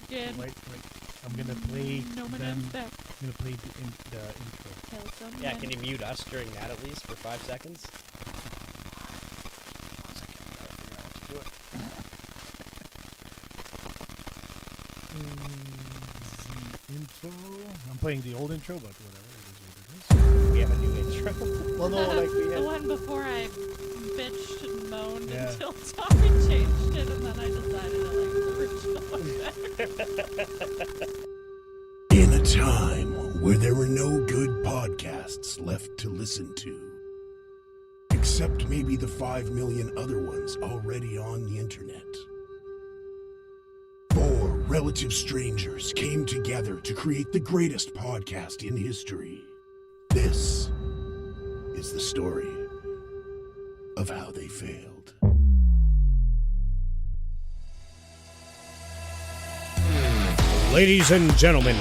again. Wait. I'm gonna play No them. Madame's back. I'm gonna play the intro. Tell some Yeah, men. can you mute us during that at least for 5 seconds? The intro. I'm playing the old intro, but whatever. It is what it is. We have a new intro. Well, no, like we The had. one before I bitched and moaned Yeah. until Tommy changed it, and then I decided I like the original one better. In a time where there were no good podcasts left to listen to, except maybe the 5 million other ones already on the internet, 4 relative strangers came together to create the greatest podcast in history. This is the story of how they failed. Ladies and gentlemen,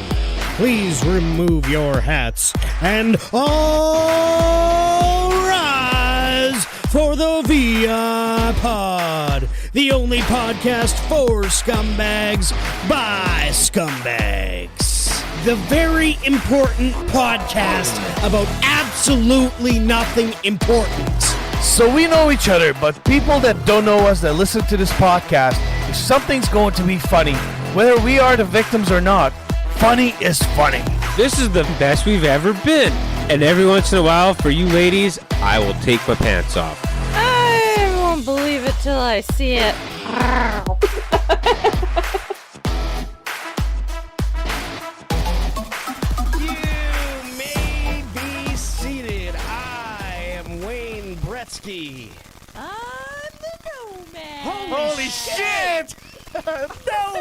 please remove your hats and all rise for the VIPod, the only podcast for scumbags by scumbags. The very important podcast about absolutely nothing important. So we know each other, but people that don't know us that listen to this podcast, if something's going to be funny, whether we are the victims or not, funny is funny. This is the best we've ever been. And every once in a while, for you ladies, I will take my pants off. I won't believe it till I see it. You may be seated. I am Wayne Bretsky. I'm the Nomad. Holy shit! No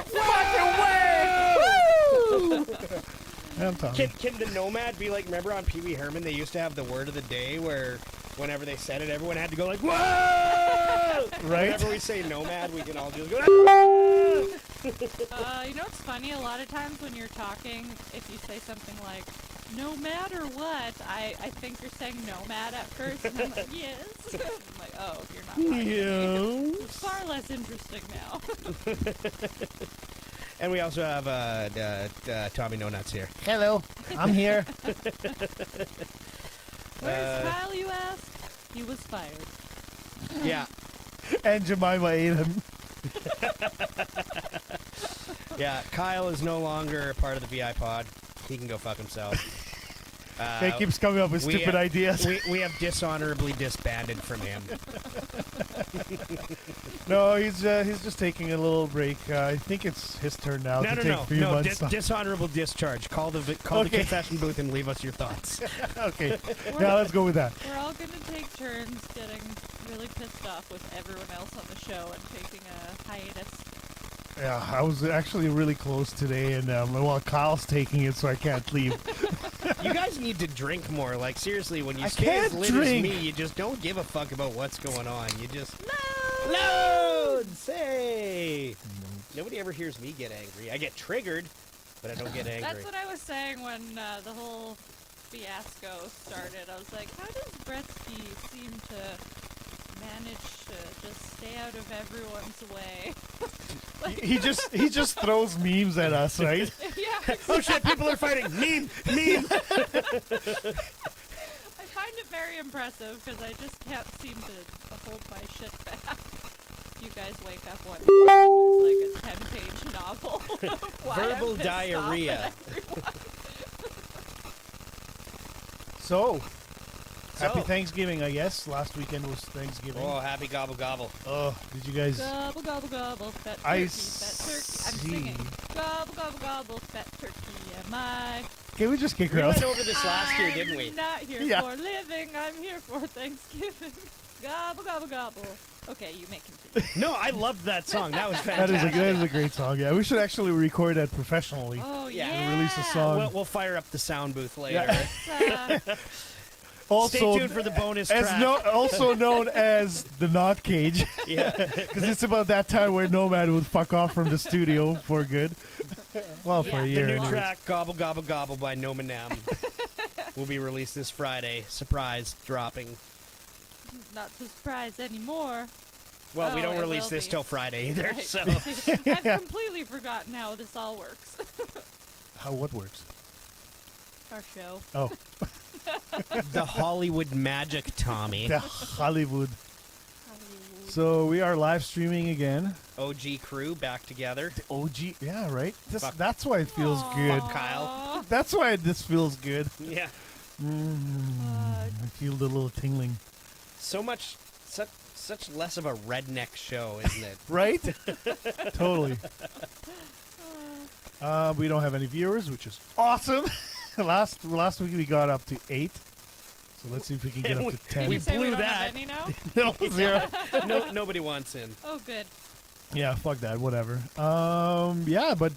fucking way! I'm Tommy. Can the Nomad be like, remember on Pee Wee Herman, they used to have the word of the day where whenever they said it, everyone had to go like, whoa! Right? Whenever we say Nomad, we can all just go, whoa! You know what's funny? A lot of times when you're talking, if you say something like, no matter what, I think you're saying nomad at first, and I'm like, yes. I'm like, oh, you're not lying to me. It's far less interesting now. And we also have Tommy No Nuts here. Hello, I'm here. Where's Kyle, you ask? He was fired. Yeah. And Jemima ate him. Yeah, Kyle is no longer a part of the VIPod. He can go fuck himself. He keeps coming up with stupid ideas. We have dishonorably disbanded from him. No, he's just taking a little break. I think it's his turn now to take a few months off. Dishonorable discharge. Call the confession booth and leave us your thoughts. Okay, yeah, let's go with that. We're all going to take turns getting really pissed off with everyone else on the show and taking a hiatus. Yeah, I was actually really close today, and well, Kyle's taking it, so I can't leave. You guys need to drink more. Like, seriously, when you I stay as can't lit drink. as me, you just don't give a fuck about what's going on. You just... Loads! Hey! Nobody ever hears me get angry. I get triggered, but I don't get angry. That's what I was saying when the whole fiasco started. I was like, how does Bretsky seem to manage to just stay out of everyone's way? he just throws memes at us, right? Yeah. Oh shit, people are fighting! Meme! I find it very impressive because I just can't seem to hold my shit back. You guys wake up one day and it's like a 10-page novel. of why I'm Verbal pissed off diarrhea. at everyone. So, happy So- Thanksgiving, I guess. Last weekend was Thanksgiving. Oh, happy gobble gobble. Oh, did you guys? Gobble, gobble, gobble, fat turkey, I fat turkey. I'm see. singing. Gobble, gobble, gobble, fat turkey am I. Can we just kick her We out? went over this last year, didn't we? I'm not here Yeah. for living, I'm here for Thanksgiving. Gobble, gobble, gobble. Okay, you may continue. No, I loved that song. That was That fantastic. is a great song. Yeah, we should actually record that professionally. Oh, Yeah. yeah. Release a song. We'll fire up the sound booth later. Also, Stay tuned for the bonus track. also known as the Knot Cage, Yeah. because it's about that time where Nomad would fuck off from the studio for good. Well, for a Yeah, the year. The new anyways. track, Gobble Gobble Gobble by Nomanam, will be released this Friday. Surprise dropping. Not so surprised anymore. Well, we Oh, don't it release will this be. till Friday either, Right. so. I've completely forgotten how this all works. What works? Our show. Oh, The Hollywood magic, Tommy. the Hollywood. So we are live streaming again. OG crew back together. The OG, yeah, right. Fuck. That's why it feels good. Kyle. That's why this feels good. Yeah. I feel the little tingling. So much, such less of a redneck show, isn't it? Right? Totally. We don't have any viewers, which is awesome. last week we got up to 8. So let's see if we can get up to 10. we You say we blew don't that. have any now? No, 0. Nobody wants in. Oh, good. Yeah, fuck that. Whatever. Yeah, but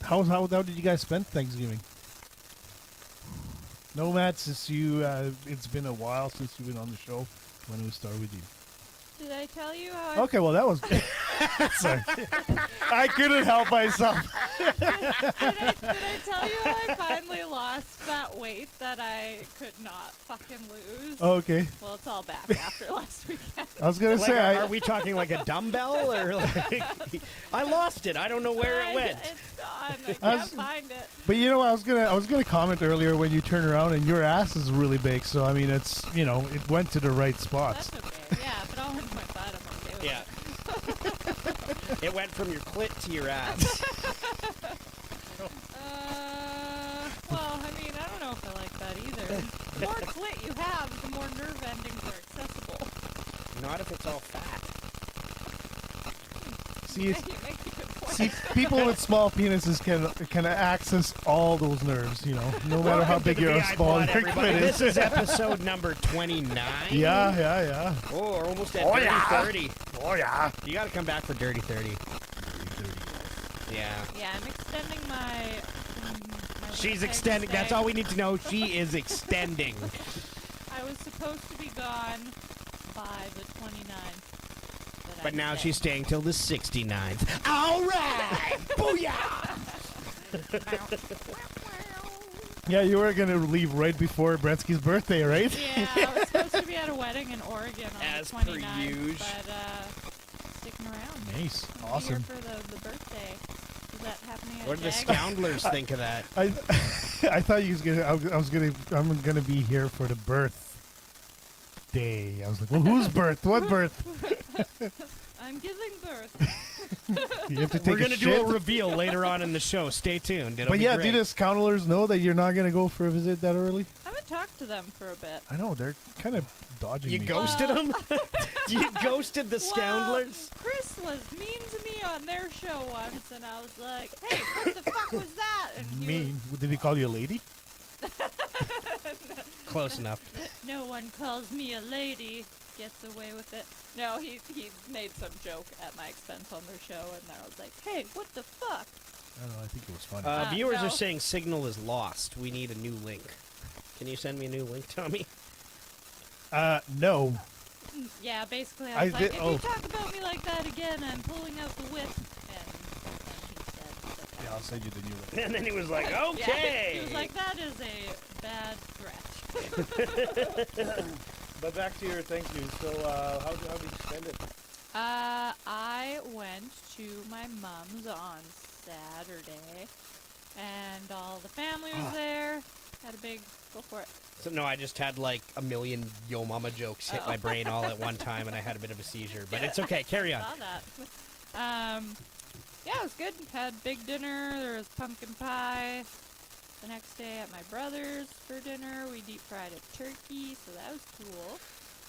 how did you guys spend Thanksgiving? No, Matt, since you, it's been a while since you've been on the show. When do we start with you? Did I tell you how Okay, well, that was good. Sorry. I couldn't help myself. Did I tell you how I finally lost that weight that I could not fucking lose? Okay. Well, it's all back after last weekend. I was going to Like, say, are we talking like a dumbbell or like? I lost it. I don't know where it went. It's gone. I I can't was- find it. but you know, I was gonna comment earlier when you turn around and your ass is really big. So I mean, it's it went to the right spots. That's okay. Yeah, if it all went to my butt, I'm okay with Yeah. it. It went from your clit to your ass. Well, I mean, I don't know if I like that either. The more clit you have, the more nerve endings are accessible. Not if it's all fat. See, it's, You make a good point. see, people with small penises can access all those nerves. No matter how Welcome big to the or small VIPod, their everybody. clit This is. is episode number 29. Yeah. Oh, we're almost at Oh, Dirty yeah. 30. Oh yeah. You got to come back for Dirty 30. Yeah. Yeah, I'm extending my She's weekend extending. stay. That's all we need to know. She is extending. I was supposed to be gone by the 29th. But now she's staying till the 69th. All right. Booyah. Yeah, you were gonna leave right before Bretsky's birthday, right? Yeah, I was supposed to be at a wedding in Oregon on As the per 29th, usual. but sticking around. Nice, I'll be awesome. here for the birthday. Is that happening at What do the Jag? scoundlers think of that? I I thought you was gonna. I'm gonna be here for the birthday. I was like, well, whose birth? What birth? I'm giving birth. You have to take We're gonna a do shit. a reveal later on in the show. Stay tuned. It'll But be yeah, great. do the scoundrels know that you're not gonna go for a visit that early? I haven't talked to them for a bit. I know they're kind of dodging You me. ghosted them? You ghosted the Well, scoundrels? Chris was mean to me on their show once, and I was like, "Hey, what the fuck was that?" And he Mean? Did he call you a lady? Close enough. No one calls me a lady. Gets away with it. No, he made some joke at my expense on their show, and I was like, "Hey, what the fuck?" I don't know. I think it was funny. Viewers no. are saying signal is lost. We need a new link. Can you send me a new link, Tommy? No. Yeah, basically, I I was like, did- "If oh. you talk about me like that again, I'm pulling out the whip." And he said, it's okay. Yeah, I'll send you the new one. And then he was like, Yeah, okay. he was like, "That is a bad threat." But back to your Thanksgiving. So, how did you spend it? I went to my mom's on Saturday, and all the family was there. Had a big go for it. So, no, I just had like a million Yo Mama jokes hit my brain all at one time, and I had a bit of a seizure. But it's okay. Carry on. Saw that. Yeah, it was good. Had big dinner. There was pumpkin pie. The next day at my brother's for dinner, we deep fried a turkey, so that was cool.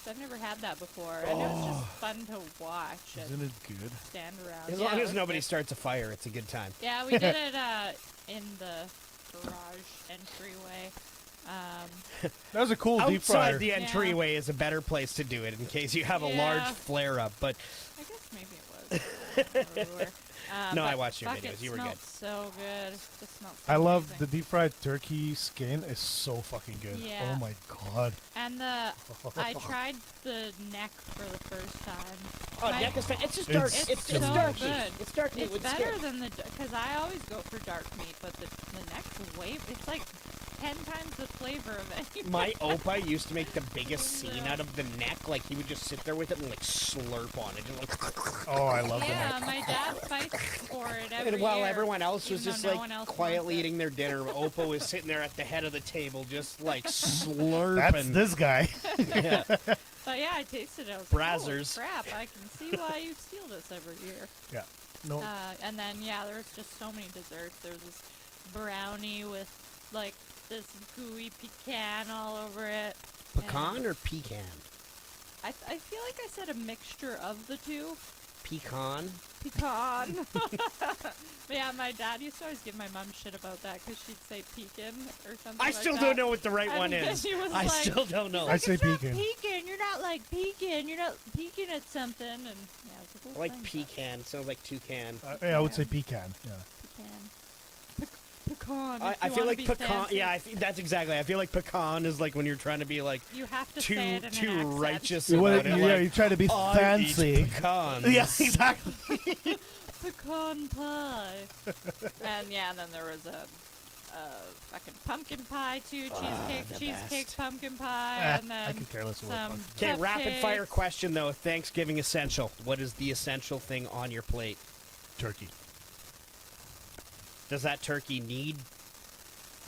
So I've never had that before, and it was just fun to watch Isn't and it good? stand around. As Yeah, long it as was nobody good. starts a fire, it's a good time. Yeah, we did it in the garage entryway. That was a cool deep fryer. Outside the entryway is a better place to do it in case you have a large Yeah. flare-up. But I guess maybe it was. Everywhere. No, but I watched your fuck, videos. it You were smelled good. So good. It smelled so I love amazing. the deep fried turkey skin is so fucking good. Yeah. Oh my god. And I tried the neck for the first time. oh, My- neck is it's just dark. It's It's so dark. good. It's dark meat It's with better skin. than because I always go for dark meat, but the neck's way. It's like 10 times the flavor of any. My opa used to make the biggest scene out of the neck. Like, he would just sit there with it and, like, slurp on it. Just like, Oh, I love Yeah, that. my dad fights for it every and while year, everyone else was even just, though no like, one else quietly wants it. eating their dinner, opa was sitting there at the head of the table just, like, slurping. That's this guy. Yeah. But yeah, I tasted it. I was Brazzers. like, holy crap, I can see why you steal this every year. Yeah. No. And then, yeah, there was just so many desserts. There was this brownie with, like, this gooey pecan all over it. Pecan or pecan? I feel like I said a mixture of the two. Pecan? Pecan. But yeah, my dad used to always give my mom shit about that because she'd say pecan or something I like still that. don't know what the right And one then is. he was I like- still don't know. I say It's not pecan. pecan. You're not like pecan. You're not peeking at something. And yeah, it was a I whole like thing, but pecan. Sounds like toucan. Yeah, I would say pecan. Yeah. Pecan. Pecan. I if you feel wanna like be pecan. fancy. Yeah, that's exactly. I feel like pecan is like when you're trying to be like You have to say too it in too an accent. righteous You, about it. yeah, Like, you try to be I fancy. eat pecans. Yeah, exactly. Pecan pie. And yeah, and then there was a fucking pumpkin pie too, the cheesecake, best. pumpkin pie, Ah, and then I could care less about some pumpkin. Okay, rapid fire cupcakes. question though. Thanksgiving essential. What is the essential thing on your plate? Turkey. Does that turkey need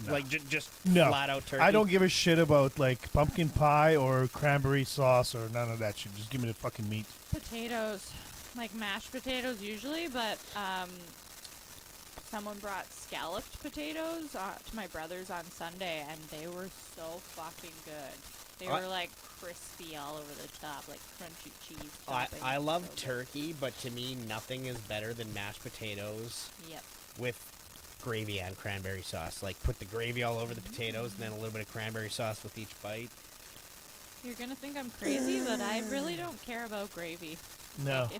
No. like just No. flat out turkey? I don't give a shit about like pumpkin pie or cranberry sauce or none of that shit. Just give me the fucking meat. Potatoes, like mashed potatoes usually, but someone brought scalloped potatoes to my brother's on Sunday, and they were so fucking good. They I- were like crispy all over the top, like crunchy cheese. I topping. love So good. turkey, but to me nothing is better than mashed potatoes Yep. with gravy and cranberry sauce. Like put the gravy all over the potatoes and then a little bit of cranberry sauce with each bite. You're gonna think I'm crazy, but I really don't care about gravy. No. Like,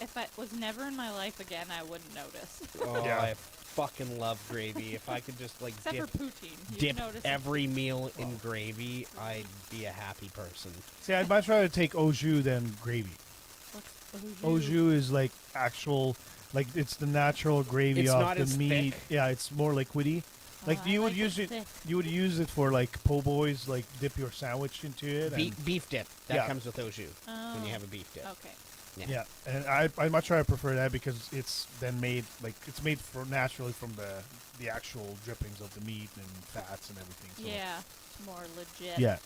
if it was never in my life again, I wouldn't notice. Oh, Yeah. I fucking love gravy. If I could just like Except dip, for poutine. You'd dip notice it. every meal in gravy, I'd be a happy person. See, I'd much rather take au jus than gravy. What's Au jus is like actual, like it's the natural gravy It's off not the as meat. thick. Yeah, it's more liquidy. Like I you would like use it it. thick. You would use it for like po' boys, like dip your sandwich into it. And, Beef dip. That Yeah. comes with au jus when you have a beef dip. Okay. yeah, and I much rather prefer that because it's then made like it's made for naturally from the actual drippings of the meat and fats and everything. So, Yeah, more legit. Yeah.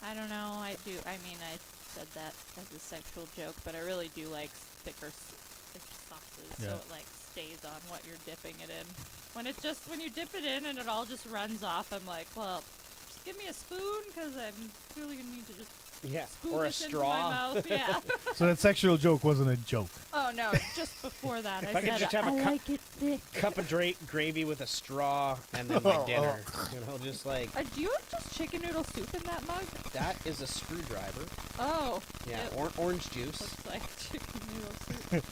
I don't know. I mean, I said that as a sexual joke, but I really do like thicker sauces, so Yeah. it like stays on what you're dipping it in. When you dip it in and it all just runs off, I'm like, well, just give me a spoon because I'm really gonna need to just Yeah, spoon or a this into straw. my mouth. Yeah. So that sexual joke wasn't a joke. Oh no, just before that, If I could said just have a I cup- like it thick. Cup of gravy with a straw and then my dinner. You know, just like Do you have just chicken noodle soup in that mug? that is a screwdriver. Oh. Yeah, It orange juice. looks like chicken noodle soup.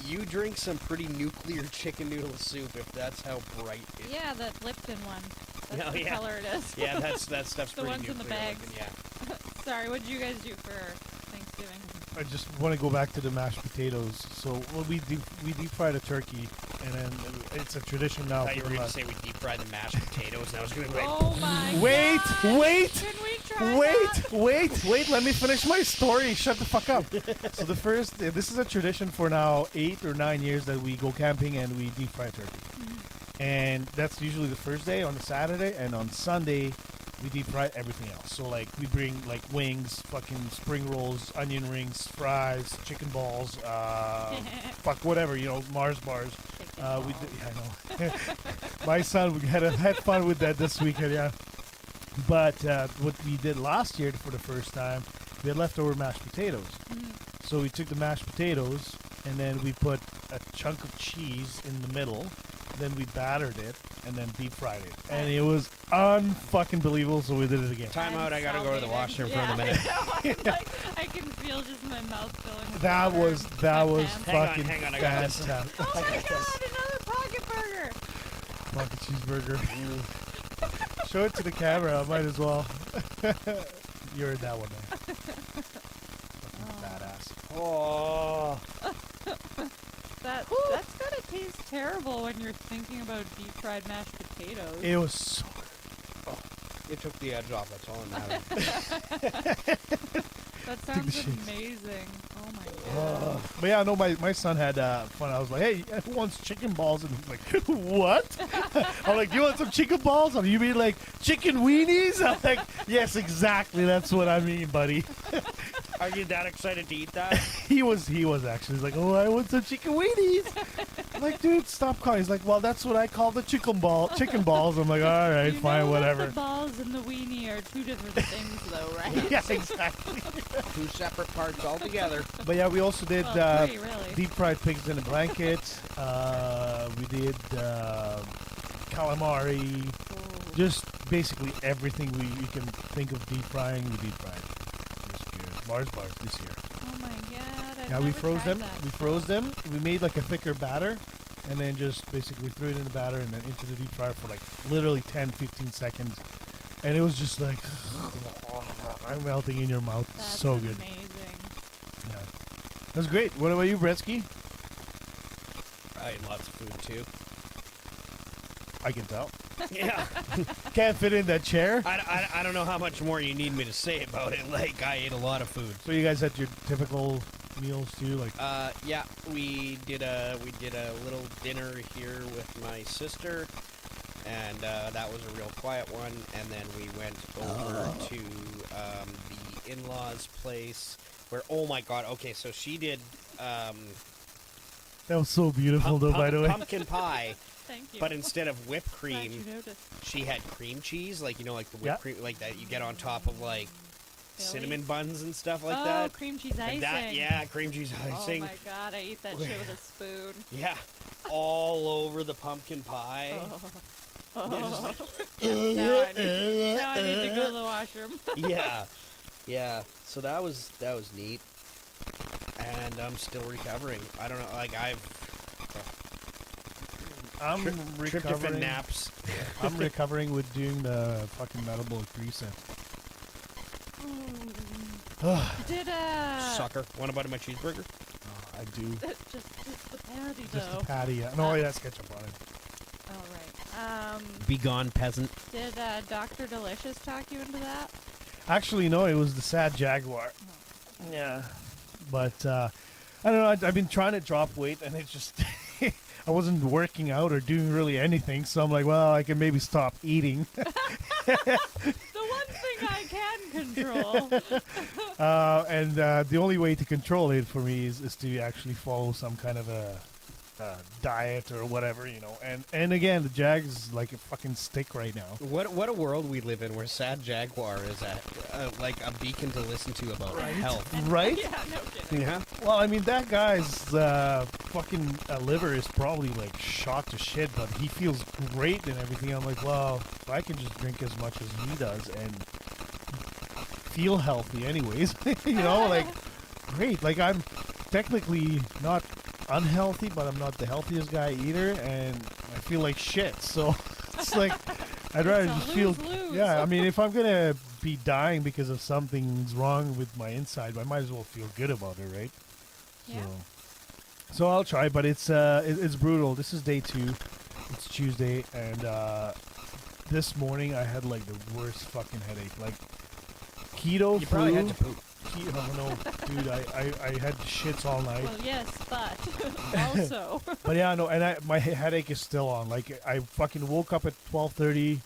You drink some pretty nuclear chicken noodle soup if that's how bright it is. Yeah, that Lipton one. That's Oh, the yeah. color it is. Yeah, that stuff's The pretty ones in the nuclear bags. looking, yeah. Sorry, what did you guys do for Thanksgiving? I just want to go back to the mashed potatoes. So what we deep fried a turkey, and then it's a tradition now. I thought you for were the going to last- say we deep fried the mashed potatoes, and I was going to be like, Oh my Wait, God. wait, Can we try Wait, that? wait, let me finish my story. Shut the fuck up. So this is a tradition for now 8 or 9 years that we go camping and we deep fry turkey. And that's usually the first day on the Saturday, and on Sunday we deep fry everything else. So like we bring like wings, fucking spring rolls, onion rings, fries, chicken balls, fuck whatever, Mars bars. We did, yeah, I know. My son had fun with that this weekend, yeah. But what we did last year for the first time, we had leftover mashed potatoes. So we took the mashed potatoes and then we put a chunk of cheese in the middle. Then we battered it and then deep fried it, and it was unfucking believable. So we did it again. time out, I got to go to the washroom for a Yeah, minute. I know, I'm like, I can feel just my mouth filling with That water was and that my was pants. fucking Hang on, I got this. fantastic. Oh my God! Another pocket burger. Fucking cheeseburger. Show it to the camera. I might as well. You're in that one, man. Fucking badass. Oh, That's gotta taste terrible when you're thinking about deep fried mashed potatoes. It was so. It took the edge off. That's all that matters. That sounds amazing. Oh my god. But yeah, no, my son had fun. I was like, hey, who wants chicken balls? And he's like, what? I'm like, you want some chicken balls? You mean like chicken weenies? I'm like, yes, exactly. That's what I mean, buddy. Are you that excited to eat that? He was actually. He's like, oh, I want some chicken weenies. I'm like, dude, stop calling. He's like, well, that's what I call the chicken balls. I'm like, all right, You fine, know whatever. The balls and the weenie are two different things, though, right? Yeah, exactly. Two separate parts altogether. But yeah, we also did Well, three, really. deep fried pigs in a blanket. We did calamari. Oh. Just basically everything we can think of deep frying, we deep fried this year. Mars bars this year. Oh my god. I've Yeah, we never froze tried them. that. We froze them. We made like a thicker batter, and then just basically threw it in the batter and then into the deep fryer for like literally 10-15 seconds. And it was just like I'm melting in your mouth. That's So good. amazing. Yeah. That's great. What about you, Bretsky? I ate lots of food too. I can tell. Yeah. Can't fit in that chair. I don't know how much more you need me to say about it. Like, I ate a lot of food. So you guys had your typical meals too, like Yeah, we did a little dinner here with my sister, and that was a real quiet one. And then we went over to the in-laws' place, where oh my god, okay, so she did that was so beautiful, though. By the way, pumpkin pie. Thank you. But instead of whipped Glad cream, you noticed. she had cream cheese, like, you know, like the whipped Yeah. cream, like that you get on top of like Really? cinnamon buns and stuff like oh, that. cream cheese Like icing. that, yeah, cream cheese Oh icing. my god, I eat that shit with a spoon. Yeah, all over the pumpkin pie. Oh. They're just like, now I need to go to the washroom. yeah. So that was neat, and I'm still recovering. I don't know, like I'm tryptophan recovering. naps. I'm recovering with doing the fucking metabolic reset. Did Sucker. Want to bite my cheeseburger? I do. just the patty Just though. the patty. Yeah. No, yeah, that's ketchup on it. All right. Be gone, peasant. Did Dr. Delicious talk you into that? Actually, no, it was the sad jaguar. Yeah. But I don't know. I've been trying to drop weight, and it just I wasn't working out or doing really anything. So I'm like, well, I can maybe stop eating. The one thing I can control. And the only way to control it for me is to actually follow some kind of a diet or whatever, you know. And again, the Jag is like a fucking stick right now. What a world we live in, where sad jaguar is like a beacon to listen to about health. Right? Yeah, no kidding. Yeah. Well, I mean, that guy's fucking liver is probably like shot to shit, but he feels great and everything. I'm like, well, if I can just drink as much as he does and feel healthy anyways, you know, like, great. Like, I'm technically not unhealthy, but I'm not the healthiest guy either, and I feel like shit. So it's like, I'd rather It's a just feel. lose-lose. Yeah, I mean, if I'm gonna be dying because of something's wrong with my inside, I might as well feel good about it, right? Yeah. So I'll try, but it's brutal. This is day 2. It's Tuesday, and this morning I had like the worst fucking headache. Like keto You flu. probably had to poop. Oh no, dude! I had shits all night. Well, yes, but also. But yeah, no, and my headache is still on. Like I fucking woke up at 12:30,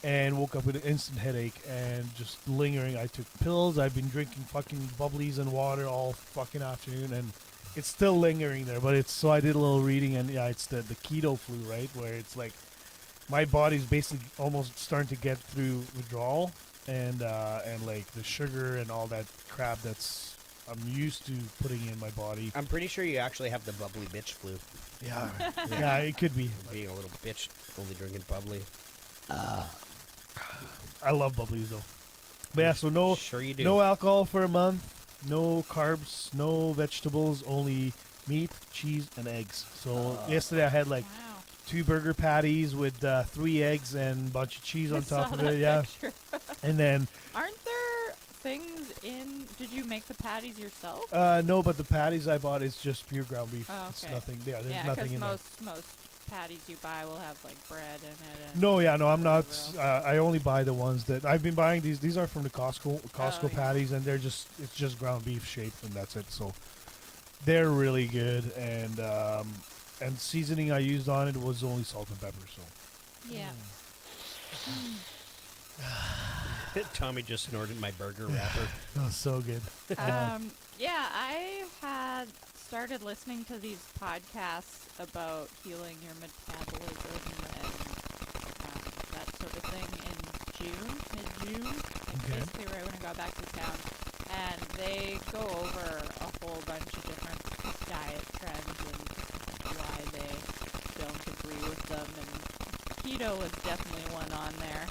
and woke up with an instant headache and just lingering. I took pills. I've been drinking fucking bubblies and water all fucking afternoon, and it's still lingering there. But it's so I did a little reading, and yeah, it's the keto flu, right? Where it's like my body's basically almost starting to get through withdrawal. And like the sugar and all that crap that's I'm used to putting in my body. I'm pretty sure you actually have the bubbly bitch flu. Yeah, yeah, it could be. Being a little bitch, only drinking bubbly. I love bubblies though. But yeah, so no, Sure you do. no alcohol for a month, no carbs, no vegetables, only meat, cheese, and eggs. So yesterday I had like Wow. 2 burger patties with 3 eggs and a bunch of cheese on I top saw of that it. Yeah, picture. and then Aren't there things in? Did you make the patties yourself? no, but the patties I bought is just pure ground beef. Oh, It's okay. nothing. Yeah, there's Yeah, nothing because in there. most patties you buy will have like bread in it. And No, yeah, no, I'm not. whatever else. I only buy the ones that I've been buying. These are from the Costco Oh, yeah. patties, and it's just ground beef shaped, and that's it. So they're really good, and seasoning I used on it was only salt and pepper. So Yeah. Tommy just snorted my burger wrapper. that was so good. Yeah, I had started listening to these podcasts about healing your metabolism and that sort of thing in mid-June, Okay. basically right when I got back to town. And they go over a whole bunch of different diet trends and why they don't agree with them. And keto was definitely one on there.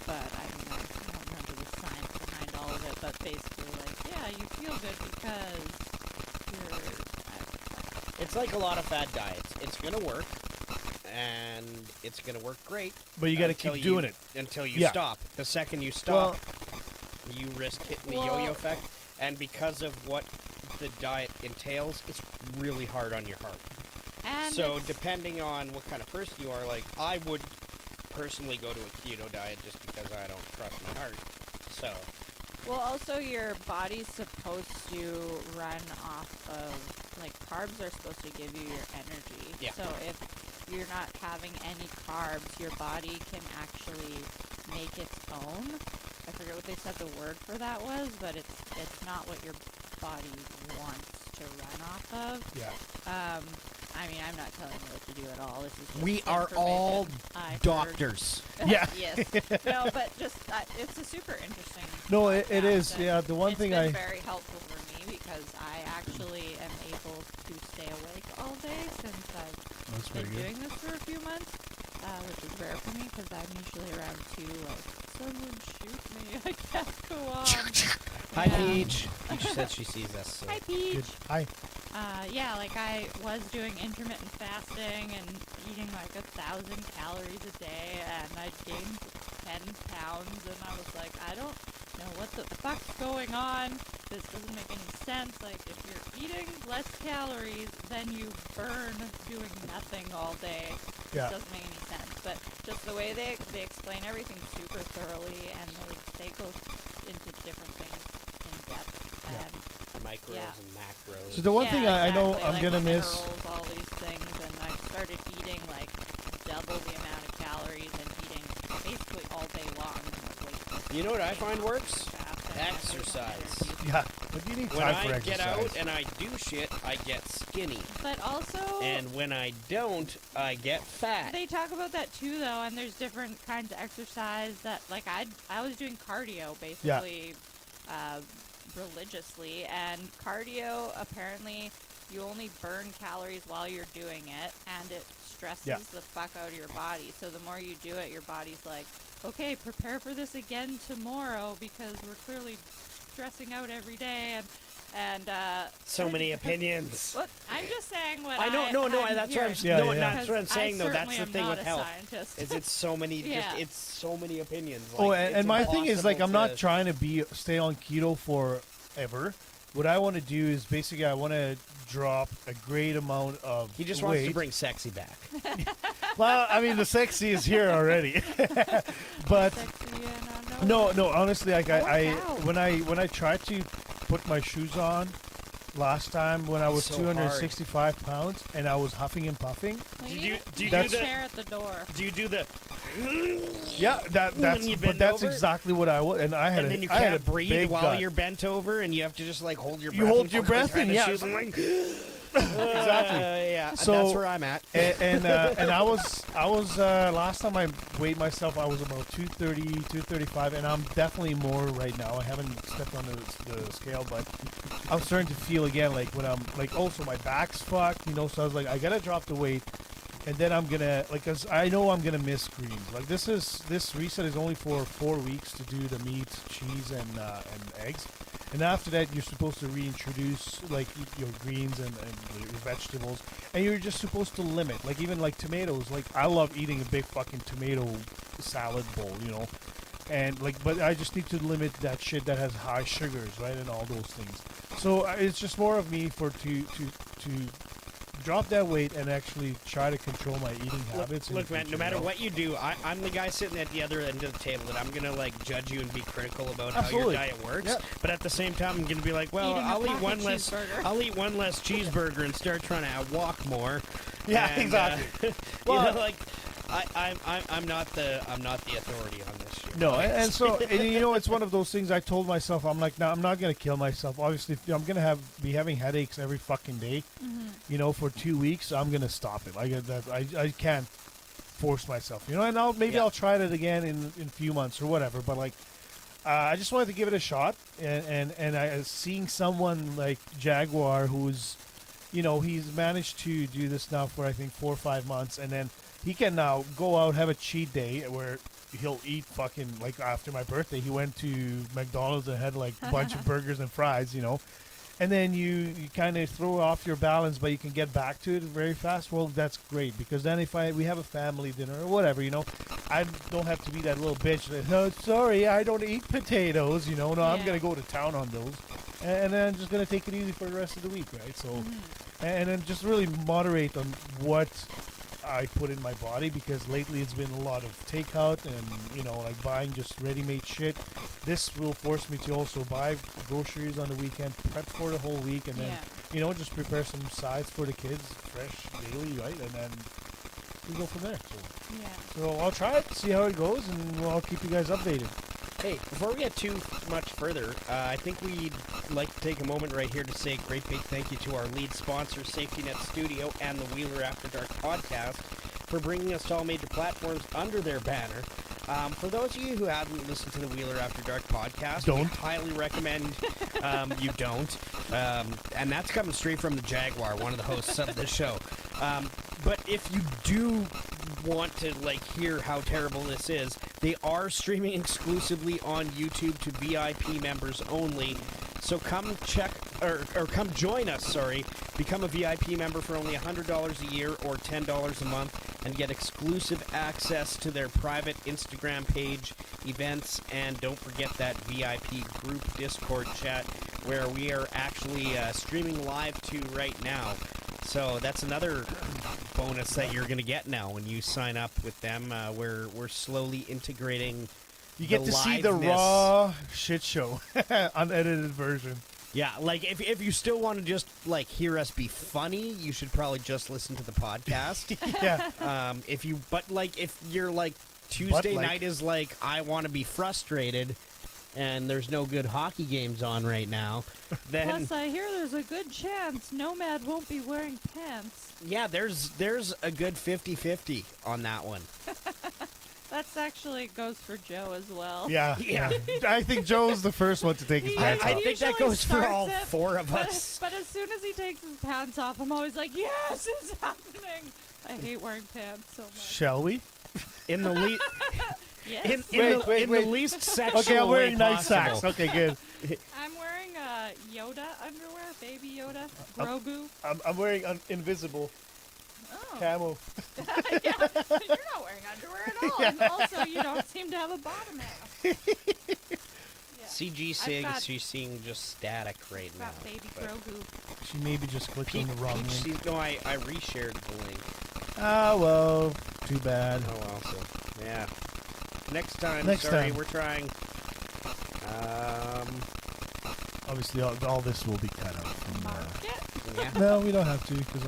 But I don't remember the science behind all of it. But basically, like, yeah, you feel good because you're. It's like a lot of fad diets. It's going to work, and it's going to work great. But you got to until keep doing it. Until you Yeah. stop. The second you stop, you risk hitting the yo-yo effect. And because of what the diet entails, it's really hard on your heart. And So it's- depending on what kind of person you are, like, I would personally go to a keto diet just because I don't trust my heart. So, well, also your body's supposed to run off of, like, carbs are supposed to give you your energy. Yeah. So if you're not having any carbs, your body can actually make its own. I forget what they said the word for that was, but it's not what your body wants to run off of. Yeah. I mean, I'm not telling you what to do at all. This is just we are all information I heard. doctors. Yeah. Yes. No, but just it's a super interesting. No, it podcast, is. and Yeah, the one thing it's I. been very helpful for me because I actually am able to stay awake all day since I've That's been very good. doing this for a few months, which is rare for me because I'm usually around 2, like, someone shoot me, I can't go on. Hi, Yeah. Peach. Peach said she sees us. So. Hi, Peach. Good. Hi. Yeah, like I was doing intermittent fasting and eating like 1,000 calories a day, and I gained 10 pounds, and I was like, I don't know what the fuck's going on. This doesn't make any sense. Like, if you're eating less calories, then you burn doing nothing all day. Yeah. It doesn't make any sense. But just the way they explain everything super thoroughly, and they go into different things in depth. Yeah. And Micros Yeah. and macros. So the one thing I know exactly, I'm like gonna the miss. minerals, all these things, and I started eating like double the amount of calories and eating basically all day long. And I was wasting You know what I find works? fast and Exercise. energy. Yeah, but you need When time for I exercise. get out and I do shit, I get skinny. But also, And when I don't, I get fat. they talk about that too, though. And there's different kinds of exercise that, like, I was doing cardio basically, religiously, and cardio apparently you only burn calories while you're doing it, and it stresses the fuck out of your body. So the more you do it, your body's like, okay, prepare for this again tomorrow because we're clearly stressing out every day. And So many opinions. Well, I'm just saying what I know, no, I'm that's what I'm, hearing, Yeah, no, yeah. that's what I'm because saying I though. That's certainly the am thing not with a health. scientist. Is it's so many, Yeah. it's so many opinions. Oh, Like, and it's my thing is, like, I'm impossible not to- trying to stay on keto forever. What I want to do is basically I want to drop a great amount of He just weight. wants to bring sexy back. Well, I mean, the sexy is here already. But Sexy and I know no, honestly, like I work out. when I tried to put my shoes on last time when I was So 265 pounds and I was huffing and puffing. Well, Did you you- need do you a do the- chair at the door? Do you do the? Yeah, that's you but bend that's over? exactly what I was, and I had And then you I had can't a breathe big while gut. you're bent over, and you have to just like hold your breath. You hold and your focus breath on in, the yeah. shoes. I'm like, Exactly. Yeah, So- that's where I'm at. and I was last time I weighed myself I was about 230 235 and I'm definitely more right now. I haven't stepped on the scale, but I'm starting to feel again like when I'm like also my back's fucked, you know, so I was like I gotta drop the weight and then I'm gonna like, cause I know I'm gonna miss greens. Like this reset is only for 4 weeks to do the meat, cheese, and eggs, and after that you're supposed to reintroduce like your greens and your vegetables, and you're just supposed to limit. Like even like tomatoes. Like I love eating a big fucking tomato salad bowl, you know, and like but I just need to limit that shit that has high sugars, right, and all those things. So it's just more of me to drop that weight and actually try to control my eating habits. in the Look, man, future, no matter you know? what you do, I'm the guy sitting at the other end of the table that I'm gonna like judge you and be critical about Absolutely. how your diet works. Yeah. But at the same time, I'm gonna be like, well, Eating a I'll eat pocket one less. cheeseburger. I'll eat one less cheeseburger and start trying to walk more. Yeah, And, exactly. Well, Well- like I'm not the authority on this shit. No, and so it's one of those things. I told myself, I'm like, no, I'm not gonna kill myself. Obviously, if I'm gonna be having headaches every fucking day, for 2 weeks. I'm gonna stop it. I can't force myself, and I'll try it again in a few months or whatever. But like, I just wanted to give it a shot, and I seeing someone like Jaguar, who's, he's managed to do this now for I think 4 or 5 months, and then he can now go out, have a cheat day where he'll eat fucking, like after my birthday, he went to McDonald's and had like a bunch of burgers and fries, and then you kind of throw off your balance, but you can get back to it very fast. Well, that's great, because then if we have a family dinner or whatever, I don't have to be that little bitch that, no, sorry, I don't eat potatoes, no, I'm Yeah. going to go to town on those. And then I'm just going to take it easy for the rest of the week, right? So, and then just really moderate on what I put in my body, because lately it's been a lot of takeout and like buying just ready-made shit. This will force me to also buy groceries on the weekend, prep for the whole week, and then just prepare some sides for the kids, fresh daily, right? And then we go from there. So I'll try it, see how it goes, and I'll keep you guys updated. Hey, before we get too much further, I think we'd like to take a moment right here to say a great big thank you to our lead sponsor, Safety Net Studio, and the Wheeler After Dark podcast for bringing us to all major platforms under their banner. For those of you who haven't listened to the Wheeler After Dark podcast, we highly recommend you don't. And that's coming straight from the Jaguar, one of the hosts of the show. But if you do want to hear how terrible this is, they are streaming exclusively on YouTube to VIP members only. So come check or come join us, become a VIP member for only $100 a year or $10 a month and get exclusive access to their private Instagram page, events, and don't forget that VIP group Discord chat where we are actually streaming live to right now. So that's another bonus that you're going to get now when you sign up with them. We're slowly integrating. You get to see the raw shit show, unedited version. Yeah, if you still want to just hear us be funny, you should probably just listen to the podcast. Yeah. If you're Tuesday night is I want to be frustrated, and there's no good hockey games on right now, then Plus, I hear there's a good chance Nomad won't be wearing pants. yeah, there's a good 50-50 on that one. That's actually goes for Joe as well. Yeah. I think Joe's the first one to take his pants I off. think that usually goes for all starts it, 4 of us. But as soon as he takes his pants off, I'm always like, yes, it's happening. I hate wearing pants so much. Shall we? In the Yes. in the least sexual Okay, I'm wearing way night socks. possible. Okay, good. I'm wearing Yoda underwear, baby Yoda, Grogu. I'm wearing invisible Oh. camo. Yeah, you're not wearing underwear at all. And also, you don't seem to have a bottom half. Yeah. CG I've saying got- she's seeing just static right now. Got baby but- Grogu. She maybe just clicked on the wrong Peach link. no, I reshared the link. Ah, well, too bad. Oh well, so yeah. Next time, Next sorry, time. we're trying. Obviously, all this will be cut out. From, Mark it. Yeah. no, we don't have to, because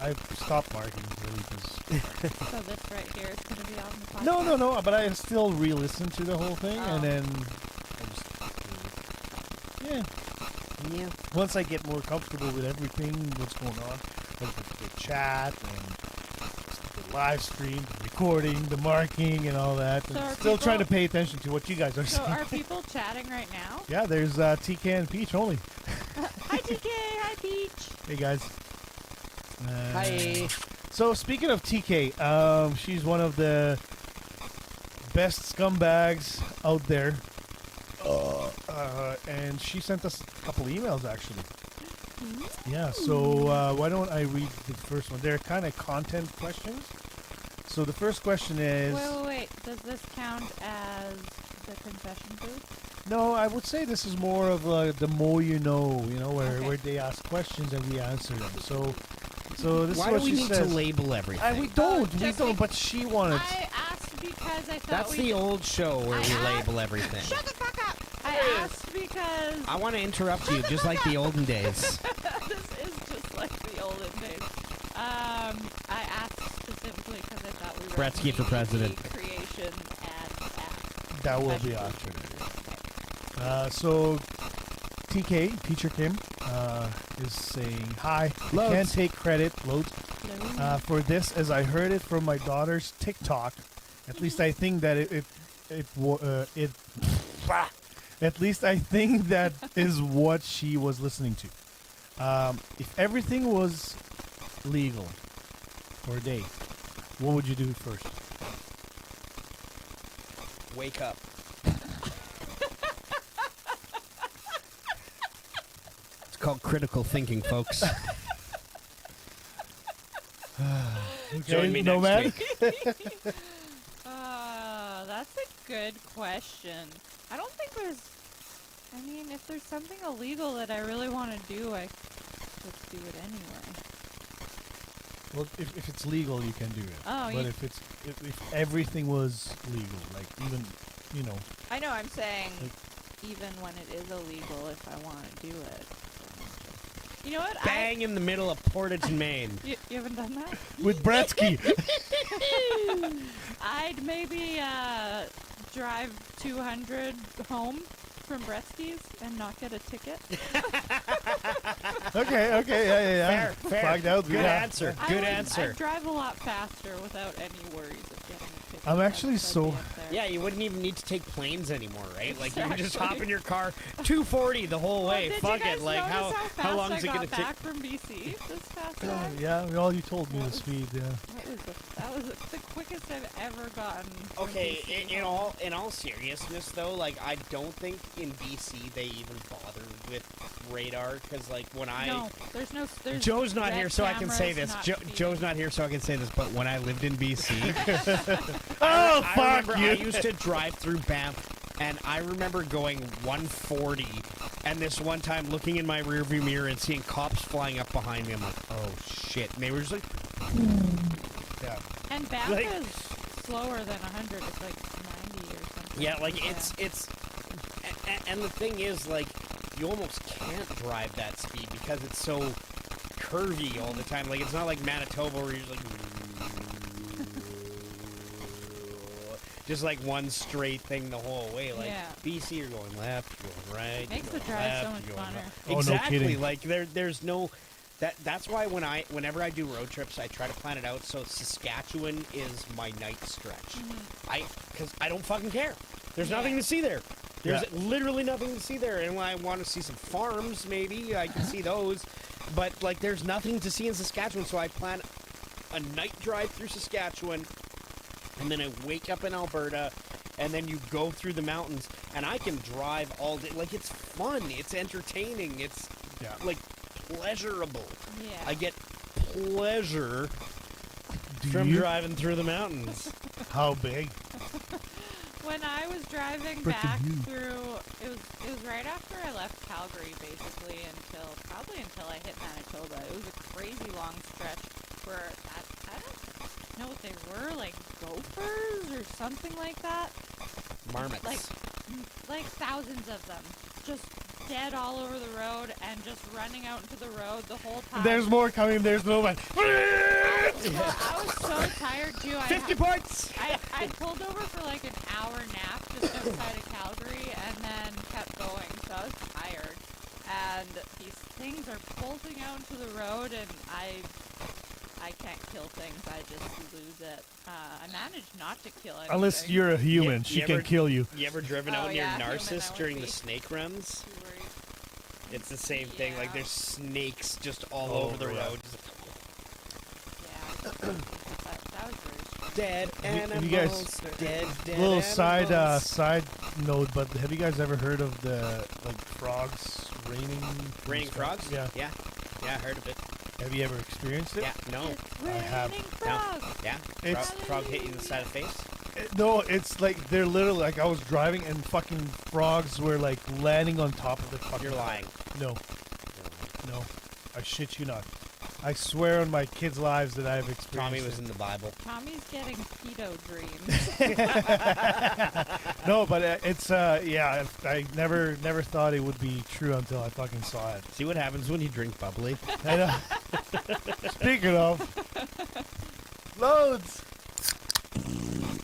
I stopped marking, really, because... So this right here is going to be on the podcast. No, but I still re-listen to the whole thing, Oh. and then I just... Yeah. Once I get more comfortable with everything, what's going on, like the chat, and the live stream, the recording, the marking, and all that, So and are still trying to people- pay attention to what you guys are So saying. are people chatting right now? Yeah, there's TK and Peach only. Hi, TK. Hi, Peach. Hey, guys. Hi. So, speaking of TK, she's one of the best scumbags out there. And she sent us a couple emails, actually. Yeah, so why don't I read the first one? They're kind of content questions. So the first question is... Wait. Does this count as the confession booth? No, I would say this is more of the more you know, where Okay. where they ask questions and we answer them. So So this Why is do what we she need says. to label everything? We don't. We just don't. like- But she wanted. I asked because I thought That's we. the old show where we label everything. Shut the fuck up! I asked because I want to interrupt you, just like the olden days. this is just like the olden days. I asked specifically because I thought we were Gretzky for president. Creation and That will be after. So TK, Teacher Kim, is saying hi. I Loads. can't take credit, loads, for this as I heard it from my daughter's TikTok. At least I think that at least I think that is what she was listening to. If everything was legal for a day, what would you do first? Wake up. It's called critical thinking, folks. Join me no next man? week. That's a good question. I don't think there's. I mean, if there's something illegal that I really want to do, I could do it anyway. Well, if it's legal, you can do it. Oh, but you- if everything was legal, like even, I know. I'm saying, Like- even when it is illegal, if I want to do it. You know what? Bang in the middle of Portage, Maine. You haven't done that? with Bretsky. I'd maybe drive 200 home from Bretzky's and not get a ticket. Okay, yeah. Fair. Flagged out. Good yeah. answer. I Good would- answer. I'd drive a lot faster without any worries of getting a ticket. I'm actually I'd so- be up there. Yeah, you wouldn't even need to take planes anymore, right? Like you can just hop Exactly. in your car, 240 the whole Well, way. did Fuck you guys it. Like notice how fast long I is it gonna got take? back from BC this past time? Yeah, well, you told me the speed. Yeah. That was the quickest I've ever gotten. from Okay, BC in home. all seriousness though, like I don't think in BC they even bother with radar because like when I No, there's Joe's not red here, so I can say cameras this. not Joe's not here, so I can say this. But when I lived in BC, Oh, I fuck remember you. I used to drive through Banff, and I remember going 140, and this one time looking in my rearview mirror and seeing cops flying up behind me. I'm like, oh shit! And they were just like, Yeah. And Banff like- is slower than 100. It's like 90 or something. yeah, like it's and the thing is like you almost can't drive that speed because it's so curvy all the time. Like it's not like Manitoba where you're just like. Just like one straight thing the whole way. Like Yeah. BC, you're going left, you're going right. Makes you're the going drive left, so much you're going funner. right. Oh, no Exactly. kidding. Like there's no. That's why whenever I do road trips, I try to plan it out so Saskatchewan is my night stretch. Because I don't fucking care. There's Yeah. nothing to see there. There's Yeah. literally nothing to see there. And when I want to see some farms, maybe I can see those. But like, there's nothing to see in Saskatchewan, so I plan a night drive through Saskatchewan, and then I wake up in Alberta, and then you go through the mountains, and I can drive all day. Like, it's fun. It's entertaining. It's Yeah. like pleasurable. Yeah. I get pleasure Do from you? driving through the mountains. How big? When I was driving Frickin' back you. through, it was right after I left Calgary, basically until I hit Manitoba. It was a crazy long stretch where I don't know what they were, like gophers or something like that. Marmots. Like thousands of them, just dead all over the road and just running out into the road the whole time. There's more coming. There's no one. I was so tired too. 50 points! I pulled over for like an hour nap just outside of Calgary and then kept going. So I was tired. And these things are bolting out into the road and I can't kill things. I just lose it. I managed not to kill anything. Unless you're a human, You she ever- can kill you. You ever driven Oh, out near yeah, human, I Narcissus would during be. the snake runs? Too worried. It's the same thing. Like, Yeah. there's snakes just all All over the over, yeah. road. Just Yeah. that was very strange. dead Have you animals. guys- dead Little animals. side note, but have you guys ever heard of the frogs raining? from Raining the sky? frogs? Yeah. Yeah. Yeah, I heard of it. Have you ever experienced it? Yeah, no. It's I have- raining frogs. Yeah. It's- frog hit you in the side of the face. No, it's like they're literally like I was driving and fucking frogs were like landing on top of the fucking. You're lying. No, no, I shit you not. I swear on my kids' lives that I've experienced. Tommy was it. in the Bible. Tommy's getting pedo dreams. No, but it's yeah. I never thought it would be true until I fucking saw it. See what happens when you drink bubbly? I know. Speaking of, loads.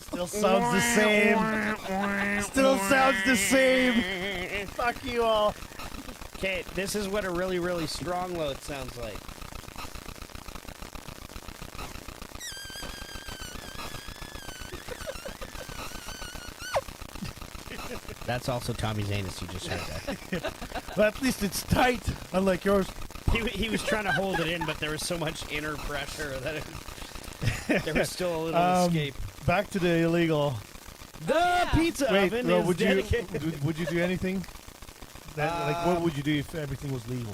Still sounds the same. Still sounds the same. Fuck you all. Okay, this is what a really, really strong load sounds like. That's also Tommy's anus. You just heard that. But at least it's tight, unlike yours. He was trying to hold it in, but there was so much inner pressure that there was still a little escape. Back to the illegal. The pizza Wait, oven no, is would you dedicated. would you do anything? Like, what would you do if everything was legal?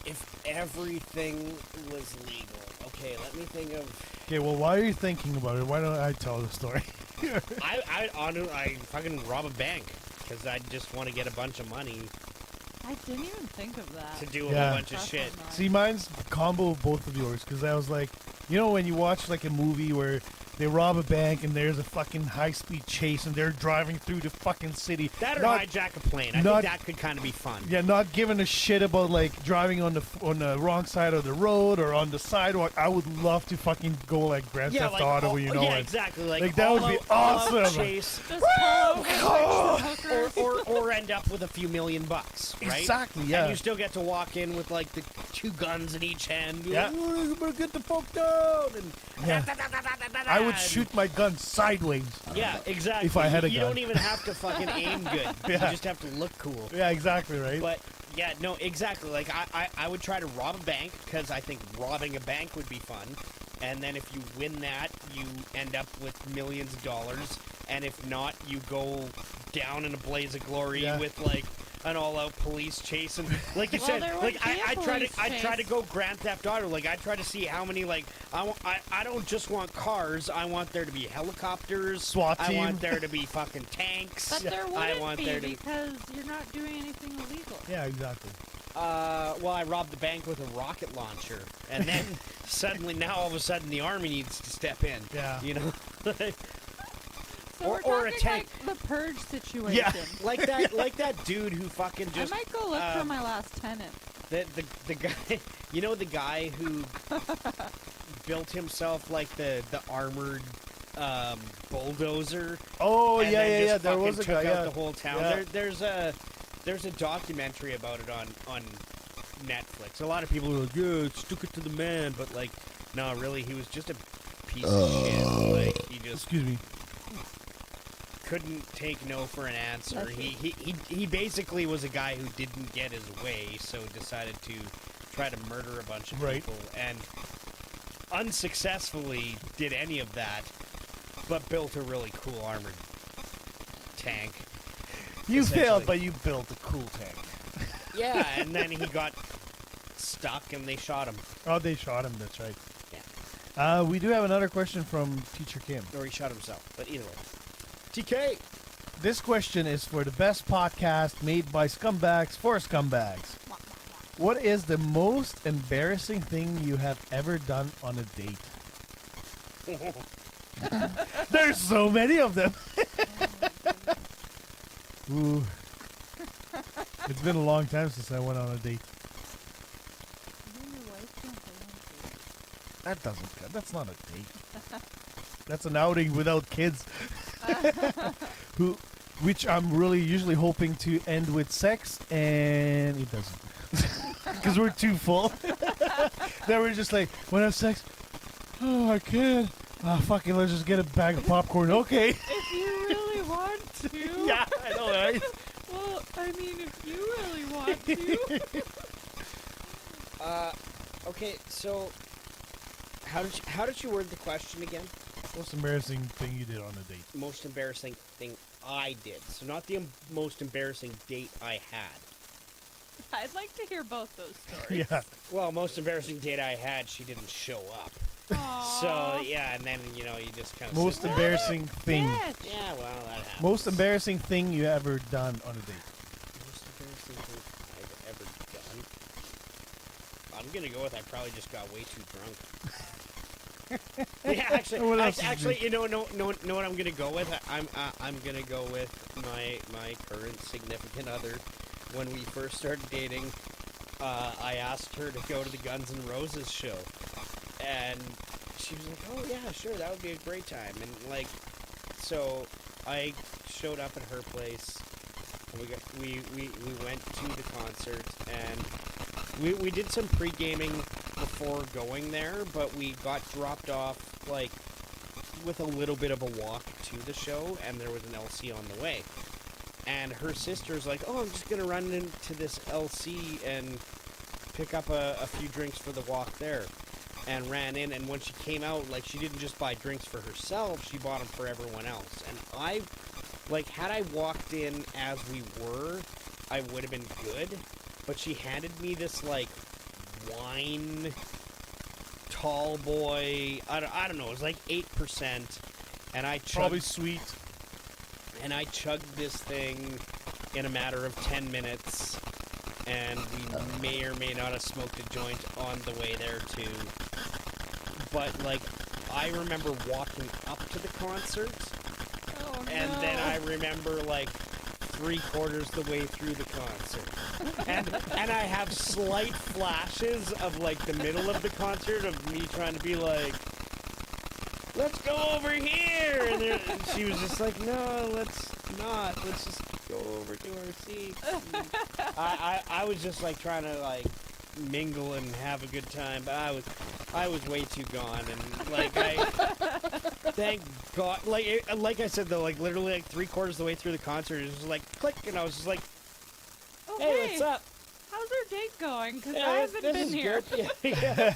If everything was legal. Okay, let me think of... Okay, well, why are you thinking about it? Why don't I tell the story? I fucking rob a bank because I just want to get a bunch of money I didn't even think of that. to do a Yeah. whole bunch of That's shit. annoying. See, mine's combo of both of yours, because I was like, you know, when you watch like a movie where they rob a bank and there's a fucking high-speed chase and they're driving through the fucking city. That or Not- hijack a plane. I not- think that could kind of be fun. Yeah, not giving a shit about like driving on the wrong side of the road or on the sidewalk. I would love to fucking go like Grand Theft Auto, you know. yeah, and- exactly. like, that would be all-out awesome. Chase, Just pull over next to the hookers. or end up with a few $1 million, right? Exactly, yeah. And you still get to walk in with like the 2 guns in each hand. Be Yeah. like, "Oh, better get the fuck down. And Yeah. I would shoot my gun sideways. Yeah, exactly. If I had a you gun. don't even have to fucking aim good. You Yeah. just have to look cool. Yeah, exactly, right? But yeah, no, exactly. Like I would try to rob a bank because I think robbing a bank would be fun. And then if you win that, you end up with millions of dollars. And if not, you go down in a blaze of glory Yeah. with like an all-out police chase. And like you Well, said, there like would be a I police try to chase. go Grand Theft Auto. Like I try to see how many like I don't just want cars. I want there to be helicopters. SWAT I team. want there to be fucking tanks. But there I wouldn't want be there to because you're not doing anything illegal. Yeah, exactly. well, I robbed the bank with a rocket launcher, and then suddenly, now all of a sudden, the army needs to step in. Yeah. You know, So Or- we're or a talking tank. like the purge situation. Yeah. like that dude who fucking I just might go look for my last tenant. the guy, you know, the guy who built himself like the armored bulldozer. Oh, and yeah, then yeah, just yeah. There fucking was a took guy, out yeah. the whole town. Yeah. There's a documentary about it on Netflix. A lot of people are like, yeah, stick it to the man, but like, no, really, he was just a piece of shit. Like he just Excuse me. couldn't take no for an answer. That's He basically was a guy who didn't get his way, so decided to try to murder a bunch of Right. people, and unsuccessfully did any of that, but built a really cool armored tank. You failed, Essentially. but you built a cool tank. Yeah, and then he got stuck and they shot him. Oh, they shot him. That's right. Yeah. We do have another question from Teacher Kim. Or he shot himself, but either way. TK! This question is for the best podcast made by scumbags for scumbags. What is the most embarrassing thing you have ever done on a date? There's so many of them. Ooh. It's been a long time since I went on a date. That doesn't count. That's not a date. That's an outing without kids. Which I'm really usually hoping to end with sex, and it doesn't. Because we're too full. Then we're just like, want to have sex? Oh, I can't. Ah, fuck it, let's just get a bag of popcorn. Okay. If you really want to. Yeah, I know, right? Well, I mean, if you really want to. Okay, so how did you word the question again? Most embarrassing thing you did on a date? Most embarrassing thing I did. So not the most embarrassing date I had. I'd like to hear both those stories. Yeah. Well, most embarrassing date I had, she didn't show up. Aw. So yeah, and then you just kind of Most embarrassing thing. Bitch. Yeah, well, that happens. Most embarrassing thing you ever done on a date? Most embarrassing thing I've ever done. I'm gonna go with I probably just got way too drunk. Yeah, actually, What else did actually, you know what I'm gonna go with? I'm gonna go with my current significant other. When we first started dating, I asked her to go to the Guns N' Roses show, and she was like, "Oh yeah, sure, that would be a great time." And like, so I showed up at her place. And we went to the concert, and we did some pre-gaming before going there, but we got dropped off like with a little bit of a walk to the show, and there was an LC on the way. And her sister's like, "Oh, I'm just gonna run into this LC and pick up a few drinks for the walk there." And ran in, and when she came out, like, she didn't just buy drinks for herself, she bought them for everyone else. And I, like, had I walked in as we were, I would have been good. But she handed me this, like, wine tall boy, I don't know, it was like 8%, and I chugged, Probably sweet. and I chugged this thing in a matter of 10 minutes, and we may or may not have smoked a joint on the way there too. But like, I remember walking up to the concert, Oh, and no. then I remember like 3/4 the way through the concert, and I have slight flashes of like the middle of the concert of me trying to be like, "Let's go over here," and she was just like, "No, let's not. Let's just go over to our seats." I was just like trying to like mingle and have a good time, but I was way too gone, and like thank God, like I said though, like literally like 3/4 the way through the concert, it was just like click, and I was just like, Oh, "Hey, what's up?" How's our date going? Because Yeah, I haven't this been is here. good. Yeah.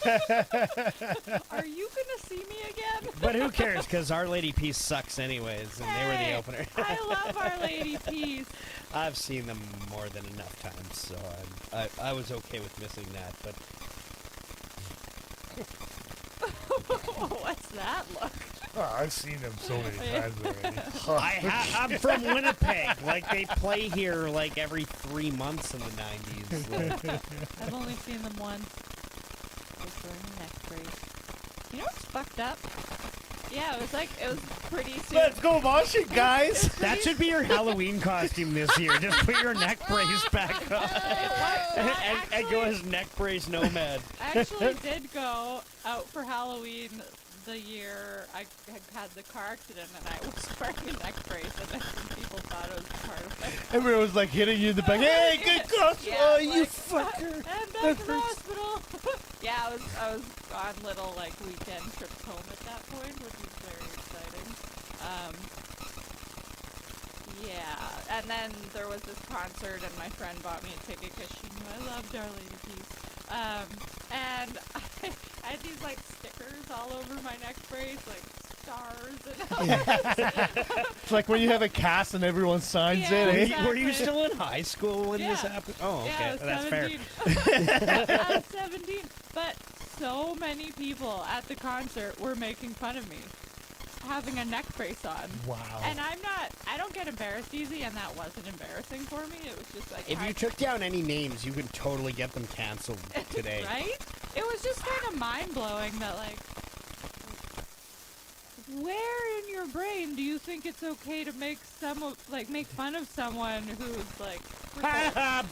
Are you gonna see me again? But who cares? Because Our Lady Peace sucks anyways, and they were the Hey, opener. I love Our Lady Peace. I've seen them more than enough times, so I was okay with missing that, but What's that look? Oh, I've seen them so many times already. I'm from Winnipeg. Like, they play here like every 3 months in the 90s. Like, I've only seen them once. I was wearing a neck brace. You know what's fucked up? Yeah, it was pretty soon. Let's go wash it, guys. that should be your Halloween costume this year. Just put your neck brace back on. and go as neck brace nomad. I actually did go out for Halloween the year I had the car accident, and I was wearing a neck brace, and I think people thought it was part of it. Everyone was like hitting you in the back. Hey, good costume. Yeah, Oh, you like, fucker. And back to the hospital. Yeah, I was on little like weekend trips home at that point, which was very exciting. Yeah, and then there was this concert, and my friend bought me a ticket because she knew I loved Our Lady Peace. And I had these like stickers all over my neck brace, like stars and It's like when you have a cast and everyone signs Yeah, it. Eh? exactly. Were you still in high school when this Yeah. happened? Oh, okay. Yeah, I was That's fair. 17. I was 17. But so many people at the concert were making fun of me having a neck brace on. Wow. And I don't get embarrassed easy, and that wasn't embarrassing for me. It was just like, If you took down any names, you could totally get them canceled today. right? It was just kind of mind-blowing that, like, where in your brain do you think it's okay to make make fun of someone who's like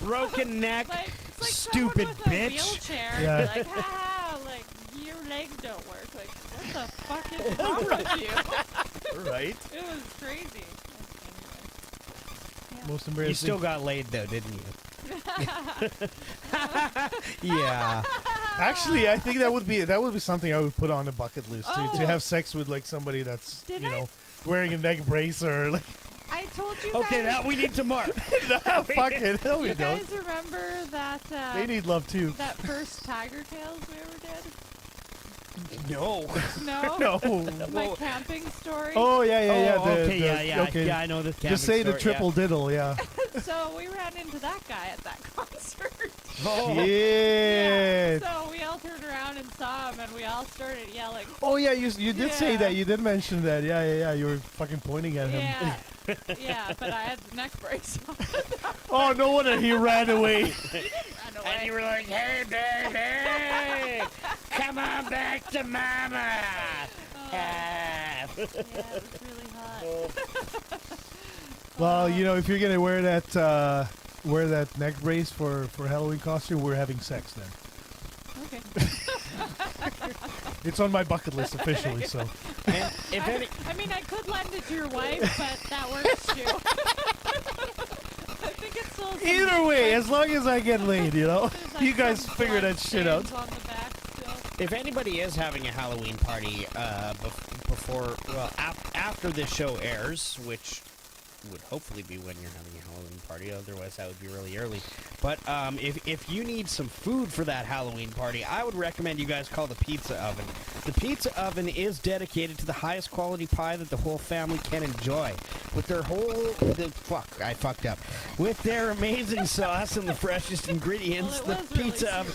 Broken neck. like it's like Stupid someone with bitch. a wheelchair, Yeah. like ha, like your legs don't work. Like what the fuck is wrong with you? Right? It was crazy. Anyway. Most You embarrassing. still got laid though, didn't you? Yeah. Actually, I think that would be something I would put on the bucket list to Oh. have sex with like somebody that's Did you I? know wearing a neck brace or like I told you Okay, guys. that we need to mark. fuck it. No, we You don't. guys remember that They need love too. that first Tiger Tales we ever did? No. No. No. My camping story. Oh yeah, yeah. Oh, the, okay, the, yeah. Okay. Yeah, I know this. Just say the triple diddle, yeah. So we ran into that guy at that concert. Shit. So we all turned around and saw him, and we all started yelling. Oh yeah, you did say Yeah. that. You did mention that. Yeah. You were fucking pointing at him. Yeah. Yeah, but I had the neck brace on. Oh no wonder he ran away. I know And you were like, hey, baby, come on back to mama. Yeah, it was really hot. Well, if you're gonna wear that neck brace for Halloween costume, we're having sex then. Okay. It's on my bucket list officially. So I mean, I could lend it to your wife, but that works too. I think it's still either way, as long as I get laid, there's, like, you guys some figure blood that shit out. stains on the back still. If anybody is having a Halloween party after this show airs, which would hopefully be when you're having a Halloween party, otherwise that would be really early. But if you need some food for that Halloween party, I would recommend you guys call the Pizza Oven. The Pizza Oven is dedicated to the highest quality pie that the whole family can enjoy. With their With their amazing sauce and the freshest ingredients, Well, the it was really Pizza Oven.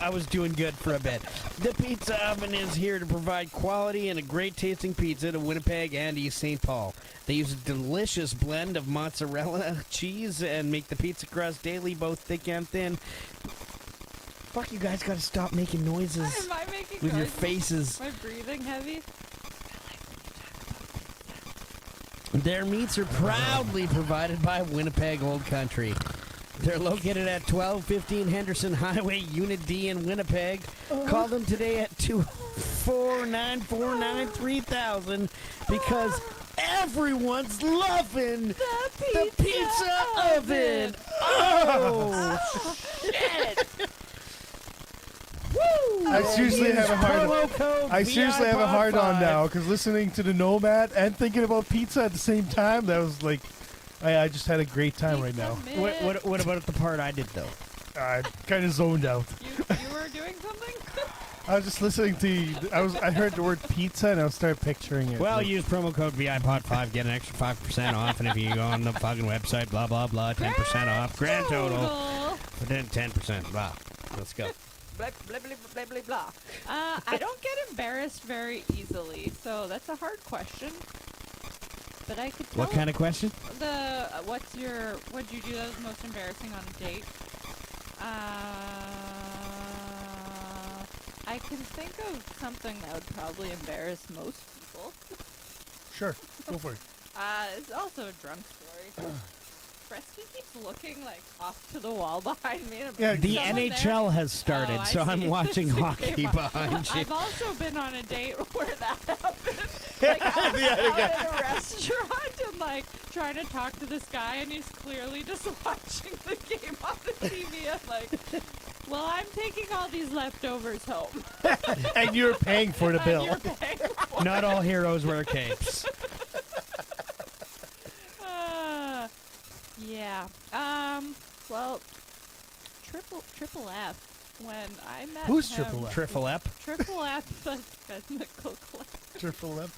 I was doing good for a bit. The Pizza Oven is here to provide quality and a great tasting pizza to Winnipeg and East St. Paul. They use a delicious blend of mozzarella, cheese, and make the pizza crust daily, both thick and thin. Fuck, you guys gotta stop making noises Am I making with your noises? faces. Am I breathing heavy? Their meats are proudly provided by Winnipeg Old Country. They're located at 1215 Henderson Highway, Unit D in Winnipeg. Call them today at 249493000 because everyone's loving the Pizza Oven. Oh, shit. Woo! I seriously have a hard. Promo code I seriously have a hard on VIPod5. now because listening to the Nomad and thinking about pizza at the same time, that was like, I just had a great time right now. What about the part I did, though? I kind of zoned out. You were doing something? I was just listening to you. I heard the word pizza and I started picturing it. Well, like, use promo code VIPod5, get an extra 5% off, and if you go on the fucking website, blah, blah, blah, 10% off. Grand total. But then 10%. Wow. Let's go. Blah, blah, blah, blah, blah, blah. I don't get embarrassed very easily, so that's a hard question. But I could tell What kind of question? what'd you do that was most embarrassing on a date? I can think of something that would probably embarrass most people. sure, go for it. It's also a drunk story. Preston keeps looking like off to the wall behind me. And I'm Yeah, like, The "Someone there?" NHL has started, Oh, I so I'm see. watching It's a hockey game. behind you. I've also been on a date where that happened. Like out in a restaurant and like trying to talk to this guy and he's clearly just watching the game on the TV. I'm like, well, I'm taking all these leftovers home. And you're paying for the And bill. you're paying for Not all heroes wear capes. Yeah. Well, triple F. When I met Who's him, Triple F? Triple Ep. Triple F, the chemical Triple F.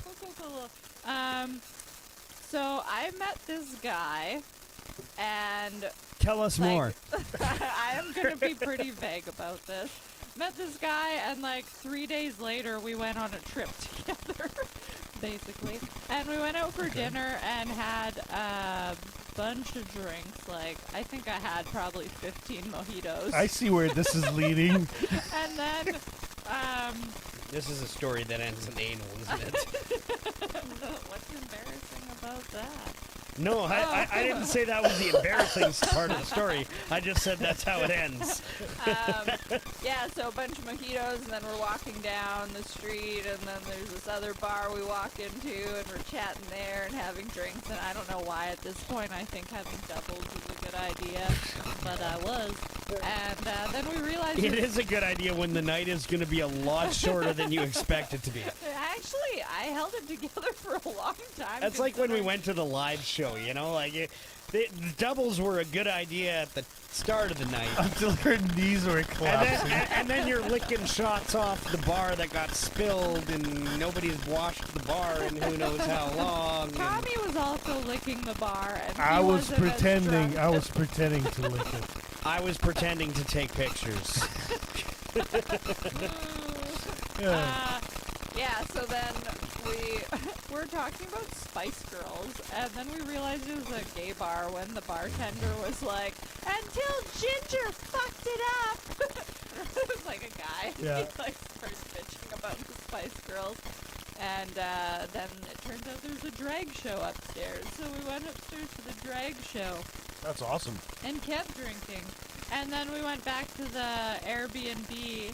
So I met this guy, and Tell us more. I am gonna be pretty vague about this. Met this guy, and like 3 days later, we went on a trip together, basically. And we went out for dinner and had a bunch of drinks. Like, I think I had probably 15 mojitos. I see where this is leading. And then, This is a story that ends in anal, isn't it? what's embarrassing about that? No, I didn't say that was the embarrassing part of the story. I just said that's how it ends. Yeah, so a bunch of mojitos, and then we're walking down the street, and then there's this other bar we walk into, and we're chatting there and having drinks, and I don't know why at this point I think having doubles is a good idea, but I was. And then we realized It is a good idea when the night is going to be a lot shorter than you expect it to be. Actually, I held it together for a long time. That's like when we considering- went to the live show, you know? Like, the doubles were a good idea at the start of the night. Until her knees were collapsing. And then you're licking shots off the bar that got spilled, and nobody's washed the bar in who knows how long. and- Tommy was also licking the bar, and he I was wasn't as pretending. drunk. I was pretending to lick it. I was pretending to take pictures. Yeah. Yeah, so then we we're talking about Spice Girls, and then we realized it was a gay bar when the bartender was like, "Until Ginger fucked it up." It was like a guy. Yeah. He like started bitching about the Spice Girls, and then it turns out there's a drag show upstairs. So we went upstairs to the drag show That's awesome. and kept drinking, and then we went back to the Airbnb.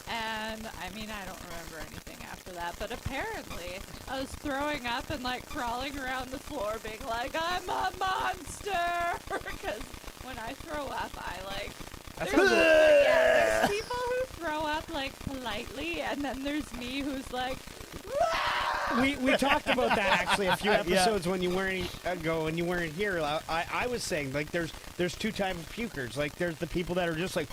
And, I mean, I don't remember anything after that, but apparently I was throwing up and, like, crawling around the floor being like, "I'm a monster!" Because when I throw up, I, like... There's people who throw up, like, politely, and then there's me who's like... We talked about that actually a few episodes when you weren't ago when you weren't here. I was saying like there's two types of pukers. Like there's the people that are just like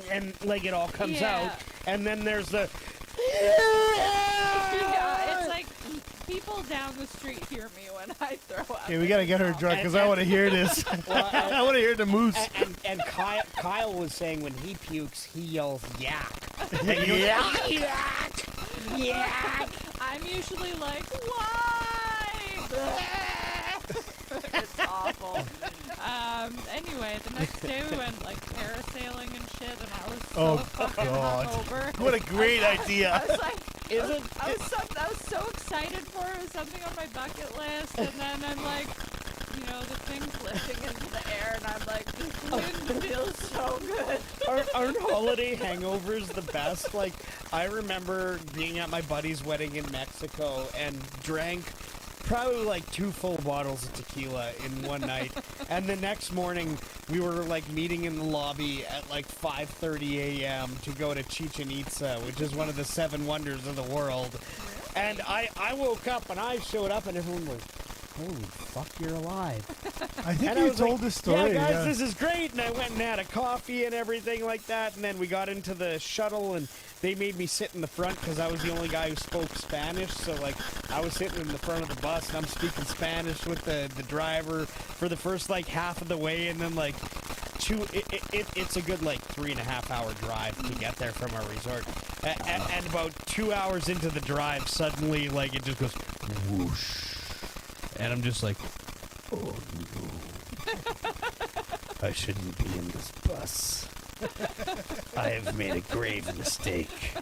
and like it all comes out, and then there's the Yeah, it's like people down the street hear me when I throw up. Okay, we gotta get her drunk because I want to hear this. I want to hear the moose. and Kyle was saying when he pukes he yells yak. Yak. Yak. I'm usually like, "Why?" It's awful. Anyway, the next day we went like parasailing and shit, and I was so fucking hungover. What a great I idea. was like, I was so excited for it. It was something on my bucket list, and then I'm like, you know, the thing's lifting into the air, and I'm like, this wind feels so good. Aren't holiday hangovers the best? Like, I remember being at my buddy's wedding in Mexico and drank probably like 2 full bottles of tequila in one night. And the next morning, we were like meeting in the lobby at like 5:30 a.m. to go to Chichen Itza, which is one of the 7 wonders of the world. And I woke up and I showed up and everyone was, "Holy fuck, you're alive." I think And I you was told like, this story. "Yeah, guys, this is great." And I went and had a coffee and everything like that. And then we got into the shuttle and they made me sit in the front because I was the only guy who spoke Spanish. So, like, I was sitting in the front of the bus and I'm speaking Spanish with the driver for the first, like, half of the way. And then, like, it's a good, like, 3.5 hour drive to get there from our resort. And about 2 hours into the drive, suddenly, like, it just goes whoosh. And I'm just like, oh no, I shouldn't be in this bus. I have made a grave mistake.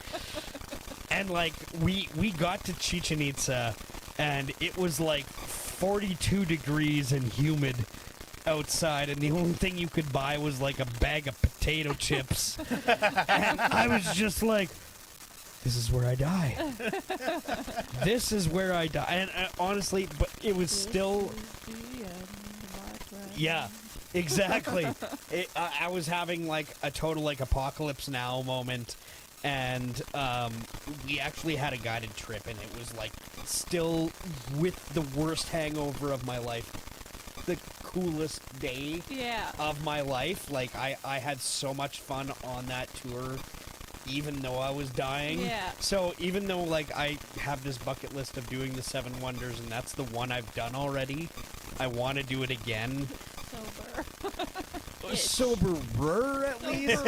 And like we got to Chichen Itza and it was like 42 degrees and humid outside, and the only thing you could buy was like a bag of potato chips. And I was just like, this is where I die. This is where I die. And honestly, but it was still... Yeah, exactly. I was having like a total like apocalypse now moment. And we actually had a guided trip, and it was like still with the worst hangover of my life. The coolest day of my life. Like I had so much fun on that tour, even though I was dying. Yeah. So even though like I have this bucket list of doing the 7 wonders, and that's the one I've done already, I want to do it again. Soberer at least.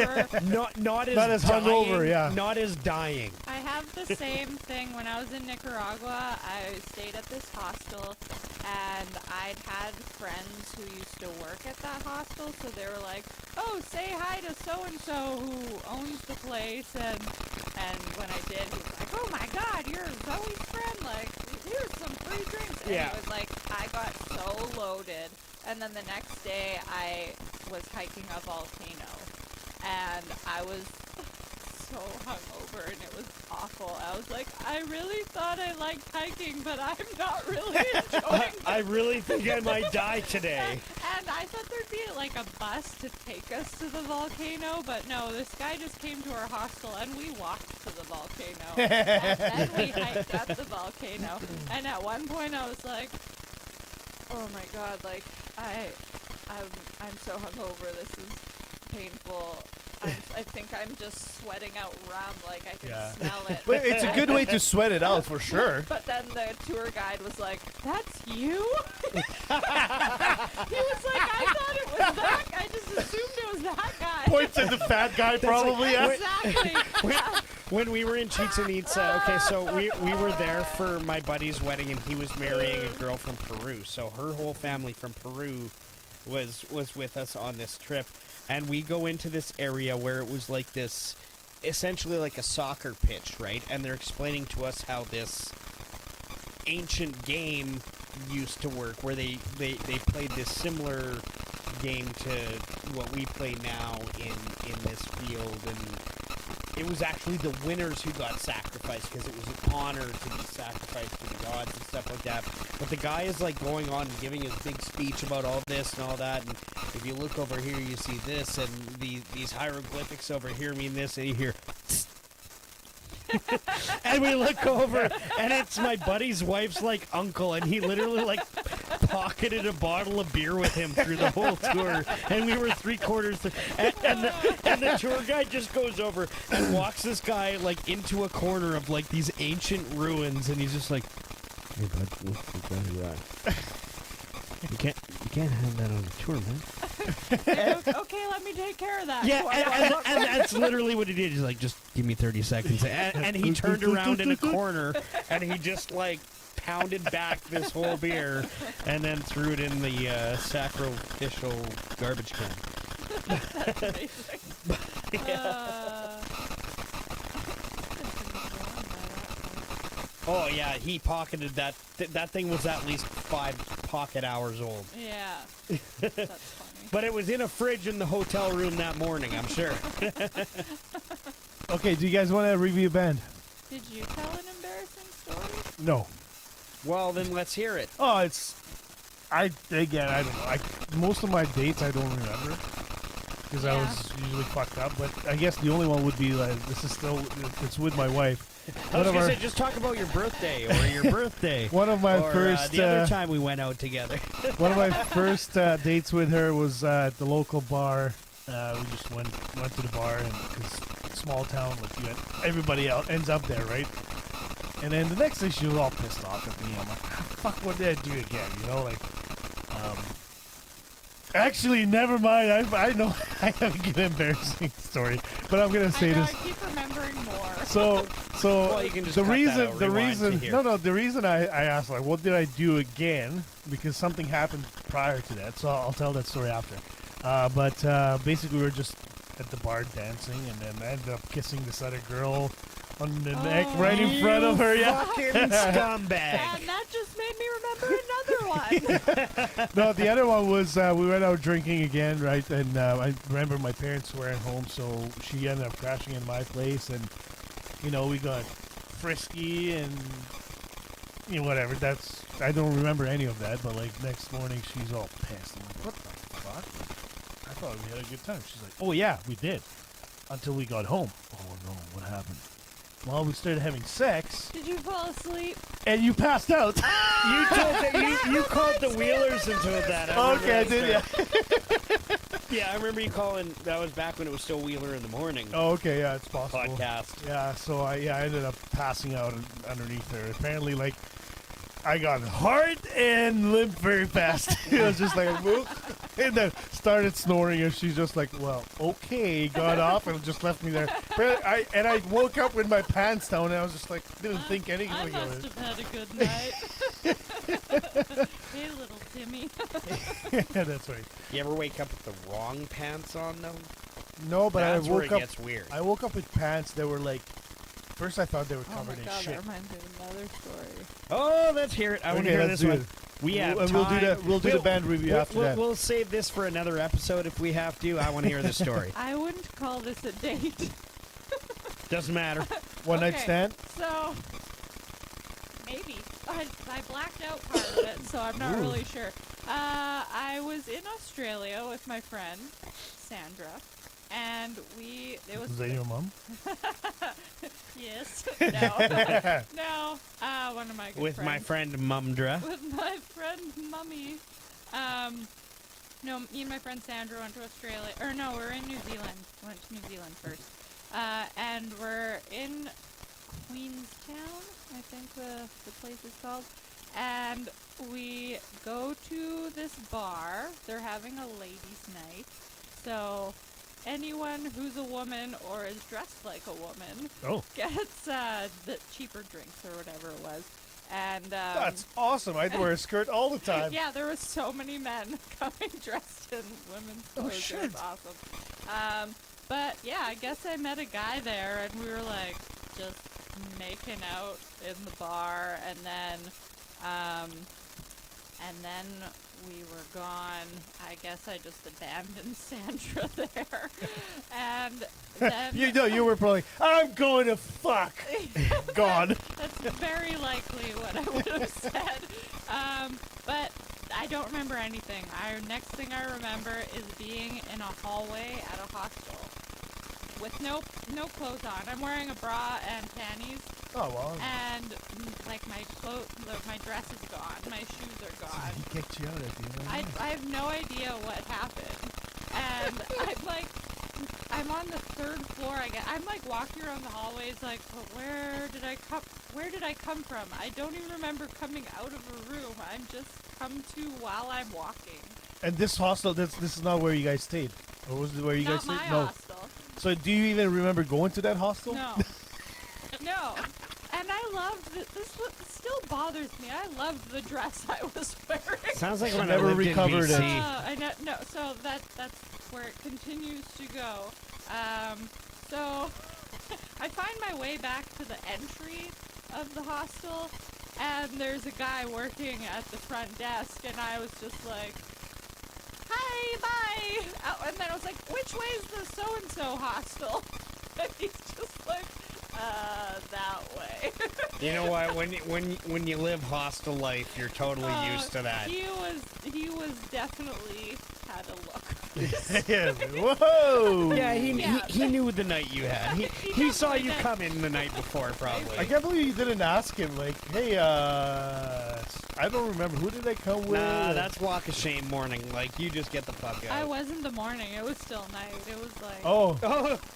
Not as hungover, yeah. Not as dying. I have the same thing. When I was in Nicaragua, I stayed at this hostel, and I'd had friends who used to work at that hostel, so they were like, "Oh, say hi to so-and-so who owns the place," and when I did, he was like, "Oh my god, you're Zoe's friend, like, here's some free drinks." And it was like, I got so loaded, and then the next day, I was hiking a volcano, and I was so hungover, and it was awful. I was like, I really thought I liked hiking, but I'm not really enjoying it. I really think I might die today. And I thought there'd be like a bus to take us to the volcano, but no, this guy just came to our hostel, and we walked to the volcano, and then we hiked up the volcano. And at one point, I was like, oh my god, like I'm so hungover. This is painful. I think I'm just sweating out rum. Like I can smell it. But it's a good way to sweat it out for sure. But then the tour guide was like, "That's you?" He was like, "I thought it was that guy. I just assumed it was that guy." Points at the fat guy, probably. Exactly. When we were in Chichen Itza, okay, so we were there for my buddy's wedding, and he was marrying a girl from Peru. So her whole family from Peru was with us on this trip, and we go into this area where it was like this, essentially like a soccer pitch, right? And they're explaining to us how this ancient game used to work, where they played this similar game to what we play now in this field, and it was actually the winners who got sacrificed because it was an honor to be sacrificed to the gods and stuff like that. But the guy is like going on and giving his big speech about all this and all that, and if you look over here you see this, and these hieroglyphics over here mean this, and you hear and we look over, and it's my buddy's wife's like uncle, and he literally like pocketed a bottle of beer with him through the whole tour, and we were 3/4 through, and the tour guide just goes over and walks this guy like into a corner of like these ancient ruins, and he's just like, "Hey bud, you can't have that on the tour, man." Okay, let me take care of that. Yeah, and that's literally what he did. He's like, just give me 30 seconds. And he turned around in a corner, and he just, like, pounded back this whole beer, and then threw it in the sacrificial garbage can. That's amazing. Oh, yeah, he pocketed that. That thing was at least 5 pocket hours old. Yeah. That's funny. But it was in a fridge in the hotel room that morning, I'm sure. Okay, do you guys want to review a band? Did you tell an embarrassing story? No. Well, then let's hear it. Oh, I don't know. Most of my dates I don't remember because I was usually fucked up. But I guess the only one would be like, it's with my wife. I was going to say, just talk about your birthday or your birthday. One of my first... the other time we went out together. One of my first dates with her was at the local bar. We just went to the bar, and because small town, like everybody else ends up there, right? And then the next day she was all pissed off at me. I'm like, fuck, what did I do again? You know, like... Actually, never mind. I know I have a good embarrassing story, but I'm gonna say this. I keep remembering more. So well, you can just cut the reason I asked, like, what did I do again? Because something happened prior to that. So I'll tell that story after. But basically, we were just at the bar dancing, and then I ended up kissing this other girl on the neck right in front of her. Yeah, fucking scumbag. And that just made me remember another one. No, the other one was we went out drinking again, right? And I remember my parents were at home, so she ended up crashing in my place, and we got frisky and whatever. I don't remember any of that, but like next morning she's all pissed. I'm like, what the fuck? I thought we had a good time. She's like, oh yeah, we did, until we got home. Oh no, what happened? Well, we started having sex. Did you fall asleep? And you passed out. You called the Wheelers into that. Okay, I did, yeah. Yeah, I remember you calling. That was back when it was still Wheeler in the Morning. Oh, okay, yeah, it's possible. Podcast. Yeah, so I ended up passing out underneath her. Apparently, like, I got hard and limp very fast. It was just like, whoop, and then started snoring, and she's just like, well, okay, got off and just left me there. But I woke up with my pants down, and I was just like, didn't think anything I of must it. have had a good night. Hey, little Timmy. Yeah, that's right. You ever wake up with the wrong pants on, though? No, but That's I where woke it up. gets weird. I woke up with pants that were like. First, I thought they were Oh my covered in god, shit. that reminds me of another story. Oh, let's hear it. I want to Okay, hear let's this do one. it. We have And time. we'll do the band review after that. We'll save this for another episode if we have to. I want to hear this story. I wouldn't call this a date. Doesn't matter. One night Okay, stand. So, maybe. I blacked out part of it, so I'm not really sure. I was in Australia with my friend, Sandra, and it was... Was that your mom? Yes. No. No. One of my good With friends. my friend Mumdra. With my friend Mummy. No, me and my friend Sandra went to Australia. Or no, we're in New Zealand. We went to New Zealand first. And we're in Queenstown, I think the place is called. And we go to this bar. They're having a ladies' night. So anyone who's a woman or is dressed like a woman gets the cheaper drinks or whatever it was. And That's awesome. I'd wear a skirt all the time. yeah, there was so many men coming dressed in women's clothes. shit. It was awesome. But yeah, I guess I met a guy there, and we were like just making out in the bar, and then we were gone. I guess I just abandoned Sandra there, and then You were probably, I'm going to fuck. Gone. That's very likely what I would have said. But I don't remember anything. Next thing I remember is being in a hallway at a hostel with no clothes on. I'm wearing a bra and panties. Oh, well. And like my dress is gone. My shoes are gone. He kicked you out at the end. I have no idea what happened. And I'm on the third floor. I'm like walking around the hallways like, but where did I come from? I don't even remember coming out of a room. I'm just come to while I'm walking. And this hostel, this is not where you guys stayed? Or was it where you guys Not stayed? my No. hostel. So do you even remember going to that hostel? No. No. And I loved it. This still bothers me. I loved the dress I was wearing. Sounds like when Never I lived recovered in it. BC. I know. No. So that's where it continues to go. So I find my way back to the entry of the hostel, and there's a guy working at the front desk, and I was just like, hi, bye. And then I was like, which way is the so-and-so hostel? And he's just like, that way. You know what? When you live hostel life, you're totally used to that. He was definitely had a look. Whoa! Yeah, Yeah. he knew the night you had. He saw you come in the night before, probably. I can't believe you didn't ask him, like, hey, I don't remember. Who did I come with? Nah, that's walk of shame morning. Like, you just get the fuck out. I wasn't the morning. It was still night. It was like. Oh.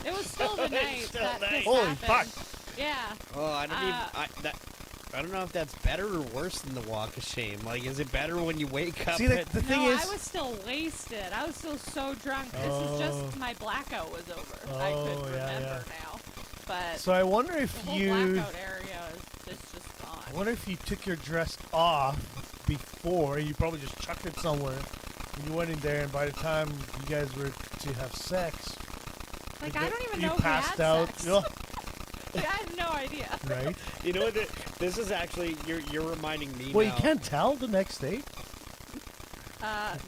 It was still the night still that night. this Holy happened. fuck. Yeah. Oh, I don't I don't know if that's better or worse than the walk of shame. Like, is it better when you wake up? See, the thing No, is... I was still wasted. I was still so drunk. This is just my blackout was over. I could remember now. But So I wonder if the whole you... blackout area is just gone. I wonder if you took your dress off before, you probably just chucked it somewhere, and you went in there, and by the time you guys were to have sex... Like, I don't even you know if passed we had out. sex. You know, Like, I had no idea. right? You know what? This is actually you're reminding me. Well, now. you can't tell the next day.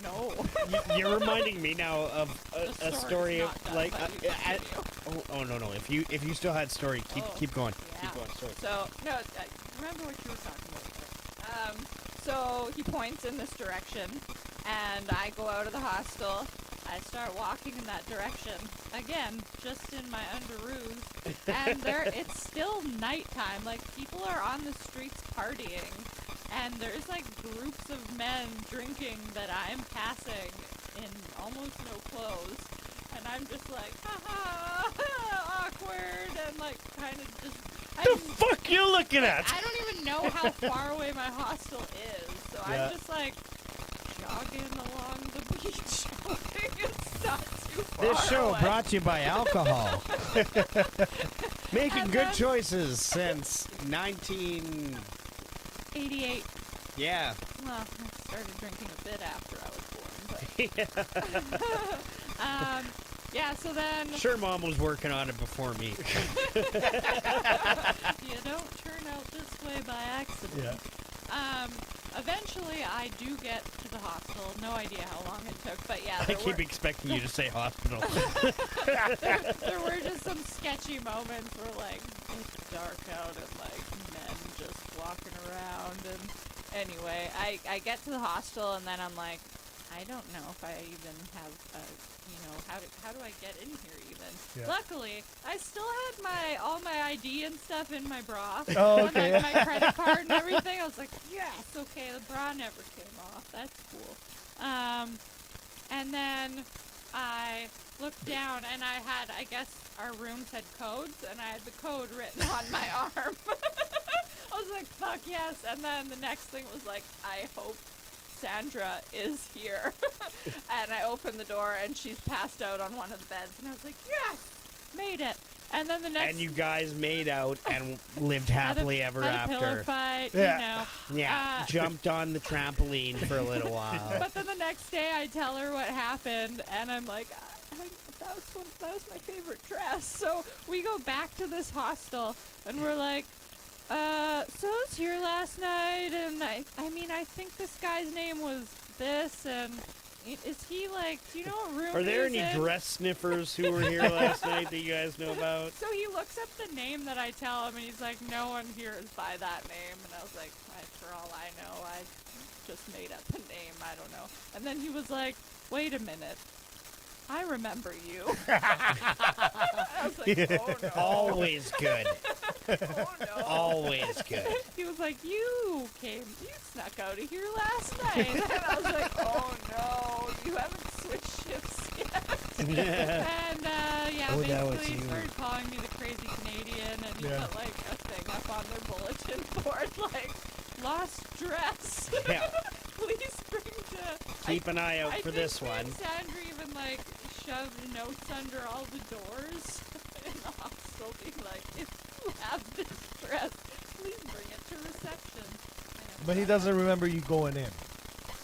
No. You're reminding me now of The a story's story not of done, like. but you continue. Oh no! If you still had story, keep going. Yeah. Keep going. Sorry. So, no, I remember what you were talking about. So he points in this direction, and I go out of the hostel. I start walking in that direction. Again, just in my underoos. And it's still nighttime. Like, people are on the streets partying. And there's, like, groups of men drinking that I'm passing in almost no clothes. And I'm just like, haha, awkward, and, like, kind of just... The fuck you looking at? I don't even know how far away my hostel is. So Yeah. I'm just, like, jogging along the beach. It's not too far This show away. brought to you by alcohol. Making And good then- choices since 19. 88. Yeah. Well, I started drinking a bit after I was born, but... yeah, so then... Sure, Mom was working on it before me. You don't turn out this way by accident. Yeah. Eventually, I do get to the hostel. No idea how long it took, but yeah, I there keep were, expecting you to say hospital. there were just some sketchy moments where, like, it's dark out and, like, men just walking around. And anyway, I get to the hostel, and then I'm like, I don't know if I even have, how do I get in here even? Yeah. Luckily, I still had all my ID and stuff in my bra. Oh, And, okay. like, my credit card and everything. I was like, yes, okay, the bra never came off. That's cool. And then I looked down, and I guess our rooms had codes, and I had the code written on my arm. I was like, fuck yes. And then the next thing was like, I hope Sandra is here. And and I opened the door, and she's passed out on one of the beds, and I was like, yes, made it. And then the next... And you guys made out and lived had happily ever had a pillow after. fight, Yeah. you know. Yeah, jumped on the trampoline for a little while. But then the next day, I tell her what happened, and I'm like, that was my favorite dress. So we go back to this hostel, and we're like, so I was here last night, and I mean, I think this guy's name was this, and is he like, do you know what room Are there he's any in? dress sniffers who were here last night that you guys know about? So he looks up the name that I tell him, and he's like, no one here is by that name. And I was like, for all I know, I just made up a name. I don't know. And then he was like, wait a minute. I remember you. I was like, oh no. Always good. Oh no. Always good. He was like, you snuck out of here last night. And I was like, oh no, you haven't switched shifts yet. And yeah, Oh, now it's basically he you. started calling me the crazy Canadian, and he Yeah. put like a thing up on their bulletin board, like, lost dress. Yeah. Please bring to... Keep an eye out I for think this me one. and Sandra even like shoved notes under all the doors in the hostel, being like, if you have this dress, please bring it to reception. And, But he doesn't remember you going in.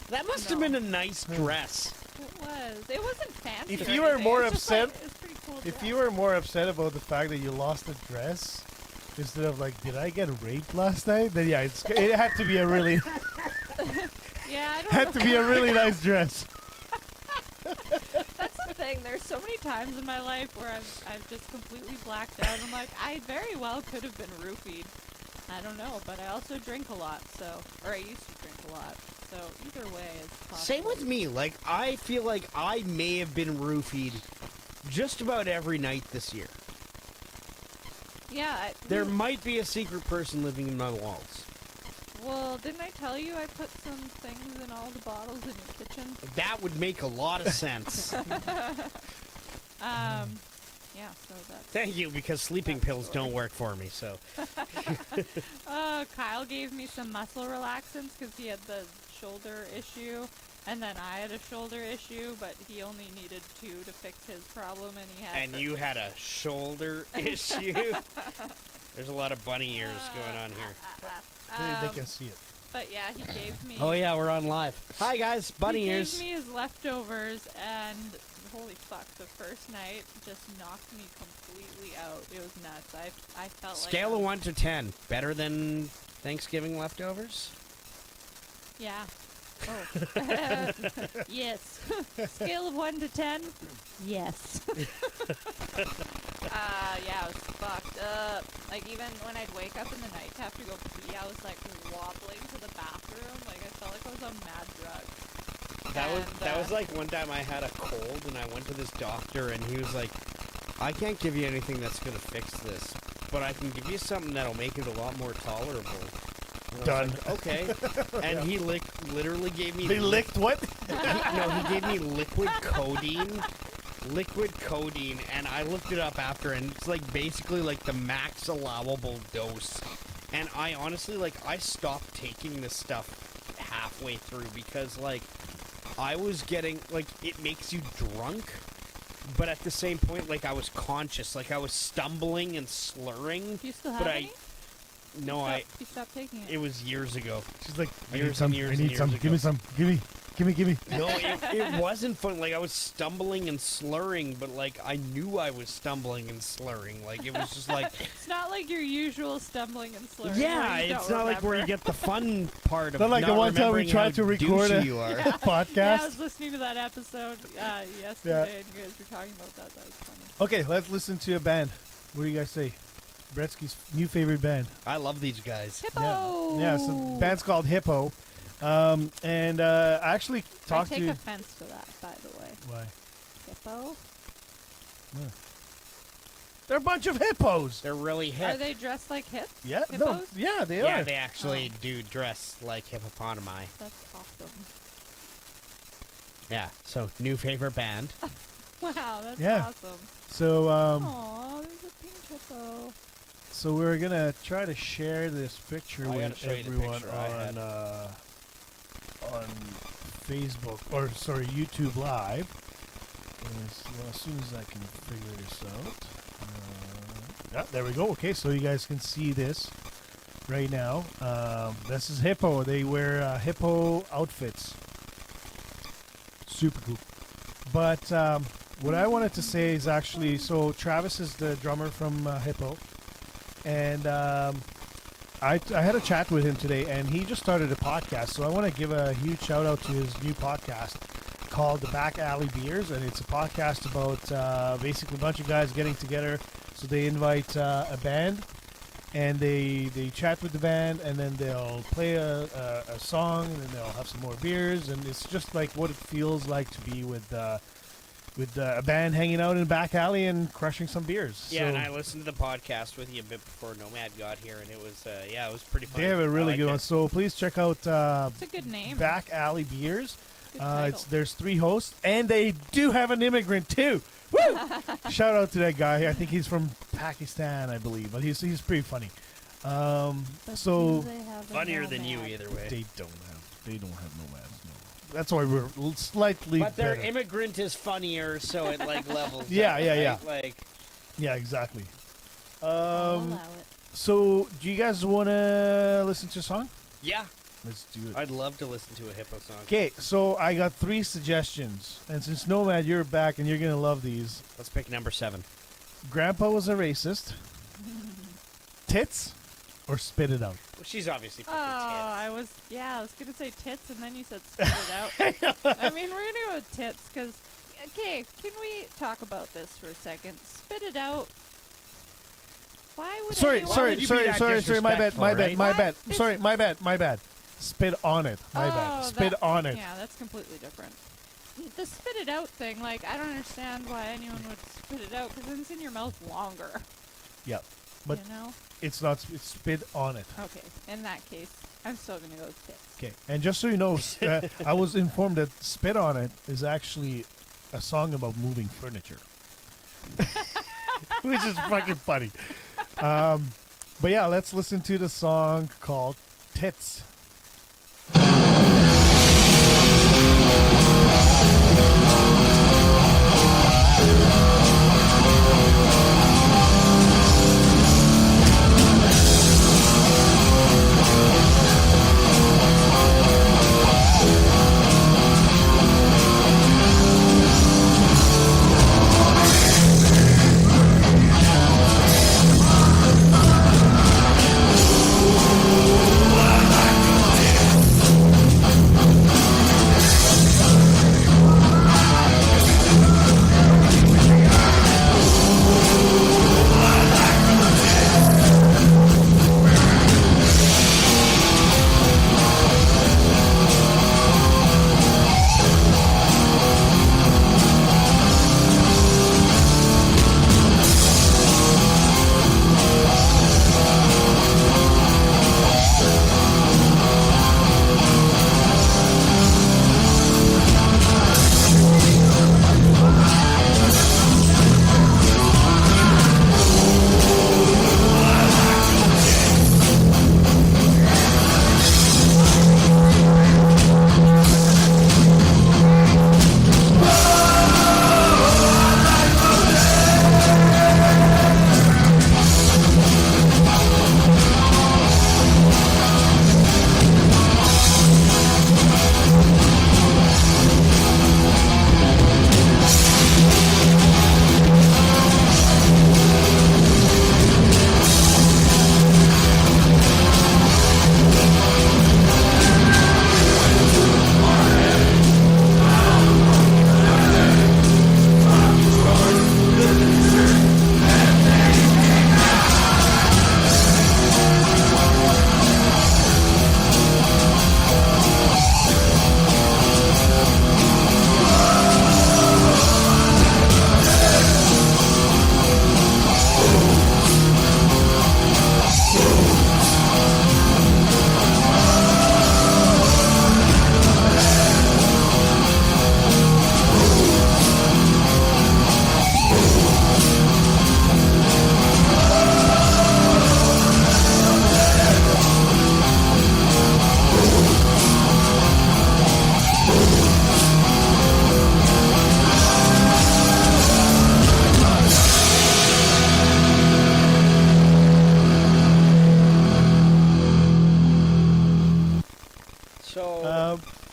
That must have been a nice dress. It was. It wasn't fancy. If or you were anything, more it was just, upset- like, it was pretty cool If dress. you were more upset about the fact that you lost the dress instead of like, did I get raped last night? Then yeah, it had to be a really Yeah, I don't had know. to be a really nice dress. That's the thing. There's so many times in my life where I've just completely blacked out. I'm like, I very well could have been roofied. I don't know, but I also drink a lot, or I used to drink a lot. So either way is possible. Same with me. Like, I feel like I may have been roofied just about every night this year. Yeah. There might be a secret person living in my walls. Well, didn't I tell you I put some things in all the bottles in your kitchen? That would make a lot of sense. Yeah, so that's... Thank you, because sleeping pills don't work for me, so. Kyle gave me some muscle relaxants because he had the shoulder issue, and then I had a shoulder issue, but he only needed 2 to fix his problem, and he had... And you had a shoulder issue? There's a lot of bunny ears going on here. They can see it. But yeah, he gave me... Oh yeah, we're on live. Hi guys, bunny he ears. gave me his leftovers, and holy fuck, the first night just knocked me completely out. It was nuts. I felt Scale like... of 1 to 10. Better than Thanksgiving leftovers? Yeah. Oh. Yes. Scale of 1 to 10? Yes. Yeah, I was fucked up. Like, even when I'd wake up in the night to have to go pee, I was, like, wobbling to the bathroom. Like, I felt like I was on mad drugs. That was like one time I had a cold and I went to this doctor and he was like, I can't give you anything that's going to fix this, but I can give you something that'll make it a lot more tolerable. And I was Done. like, okay. And he literally gave me... They licked what? he gave me liquid codeine. Liquid codeine, and I looked it up after, and it's like basically like the max allowable dose. And I honestly, like, I stopped taking this stuff halfway through because, like, I was getting, like, it makes you drunk, but at the same point, like, I was conscious, like, I was stumbling and slurring. Do you still have any? No, You stopped taking it. it was years ago. She's like, I Years need some. and years I and need years some. ago. Give me some. Give me. No, it wasn't fun. Like, I was stumbling and slurring, but, like, I knew I was stumbling and slurring. Like, it was just like... It's not like your usual stumbling and slurring. Yeah, where you it's don't not like where you remember. get the fun part of Not like the one time we remembering tried to how record douchey a you are. Yeah, I podcast. was listening to that episode yesterday, and you guys were talking about that. That was funny. Okay, let's listen to a band. What do you guys say? Bretsky's new favorite band. I love these guys. Hippo! Yeah, so the band's called Hippo. And I actually I talked take to... offense to that, by the way. Why? Hippo? They're a bunch of hippos. They're really hip. Are they dressed like hips? Yeah, no, Hippos? yeah, they yeah, are. they actually do dress like hippopotami. That's awesome. Yeah, so new favorite band. Wow, that's Yeah. awesome. So, Aw, there's a pink hippo. so we're gonna try to share this picture I gotta with show you the everyone picture I had. on Facebook, or sorry, YouTube Live. As soon as I can figure this out. Yeah, there we go. Okay, so you guys can see this right now. This is Hippo. They wear hippo outfits. Super cool. But what I wanted to say is actually, so Travis is the drummer from Hippo, and I had a chat with him today, and he just started a podcast. So I want to give a huge shout out to his new podcast called The Back Alley Beers, and it's a podcast about basically a bunch of guys getting together. So they invite a band, and they chat with the band, and then they'll play a song, and then they'll have some more beers, and it's just like what it feels like to be with a band hanging out in a back alley and crushing some beers. Yeah, so and I listened to the podcast with you a bit before Nomad got here, and it was it was pretty fun. they have a really good one. It. So please check out It's a good name. Back Alley Beers. Good title. There's 3 hosts, and they do have an immigrant too. Woo! Shout out to that guy. I think he's from Pakistan, I believe, but he's pretty funny. So Funnier than you either way. they don't have nomads. No. That's why we're slightly. But their better. immigrant is funnier, so it like levels. Yeah, up, yeah, right? yeah. Like Yeah, exactly. I'll allow it. So do you guys want to listen to a song? yeah, Let's do it. I'd love to listen to a hippo song. Okay, so I got 3 suggestions, and since Nomad, you're back, and you're gonna love these. Let's pick number 7. Grandpa was a racist. Tits, or spit it out. Well, she's obviously Oh, picking I was gonna say tits, and then you said spit it out. I mean, we're gonna go with tits, because, okay, can we talk about this for a second? Spit it out. Why would Sorry, anyone... sorry, would you be sorry, that sorry, my bad, my bad, disrespectful, my right? bad. What? Sorry, my bad. Spit on it. My bad. Oh, Spit that- on it. Yeah, that's completely different. The spit it out thing, like, I don't understand why anyone would spit it out, because then it's in your mouth longer. Yeah, but you know? it's not. It's spit on it. Okay, in that case, I'm still gonna go with tits. Okay, and just so you know, I was informed that "Spit on It" is actually a song about moving furniture, which is fucking funny. But yeah, let's listen to the song called "Tits."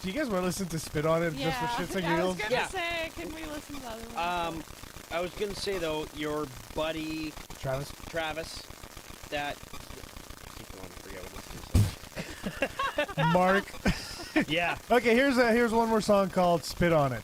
Do you guys want to listen to Spit on It Yeah. just for shits and I was giggles? gonna Yeah. say, can we listen to other ones? I was gonna say though, your buddy Travis? Travis, that keep going, I forget what this is. Mark. Yeah. Okay, here's one more song called Spit on It.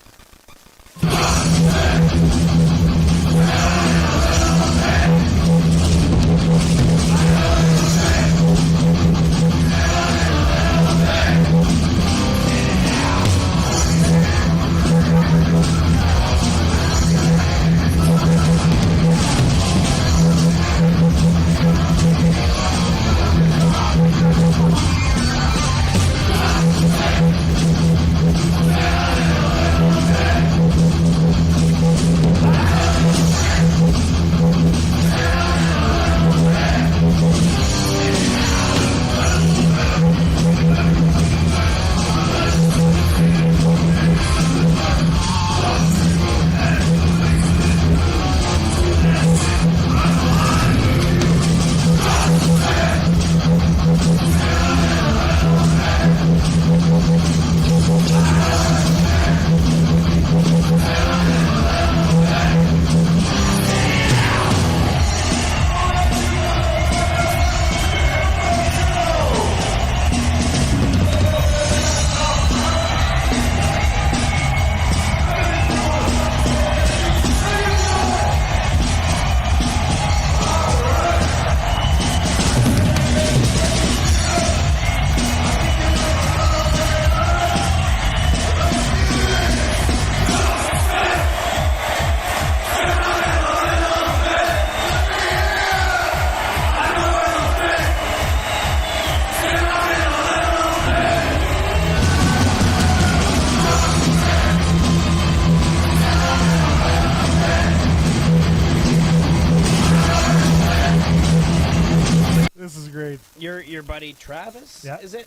This is great. Your buddy Travis, Yeah. is it?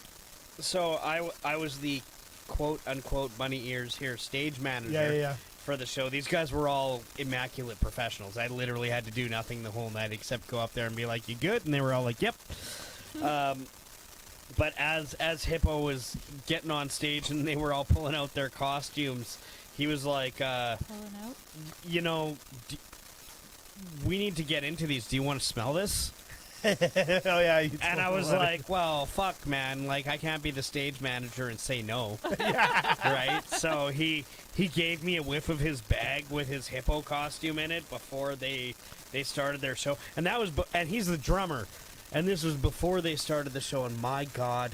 So I was the quote unquote bunny ears here stage manager Yeah. for the show. These guys were all immaculate professionals. I literally had to do nothing the whole night except go up there and be like, "You good?" And they were all like, "Yep." But as Hippo was getting on stage and they were all pulling out their costumes, he was like, Pulling out. "You know, we need to get into these. Do you want to smell this?" Oh yeah. you And I told was me about it. like, well, fuck, man. Like, I can't be the stage manager and say no. Right? So he gave me a whiff of his bag with his hippo costume in it before they started their show. And that was, and he's the drummer. And this was before they started the show. And my God,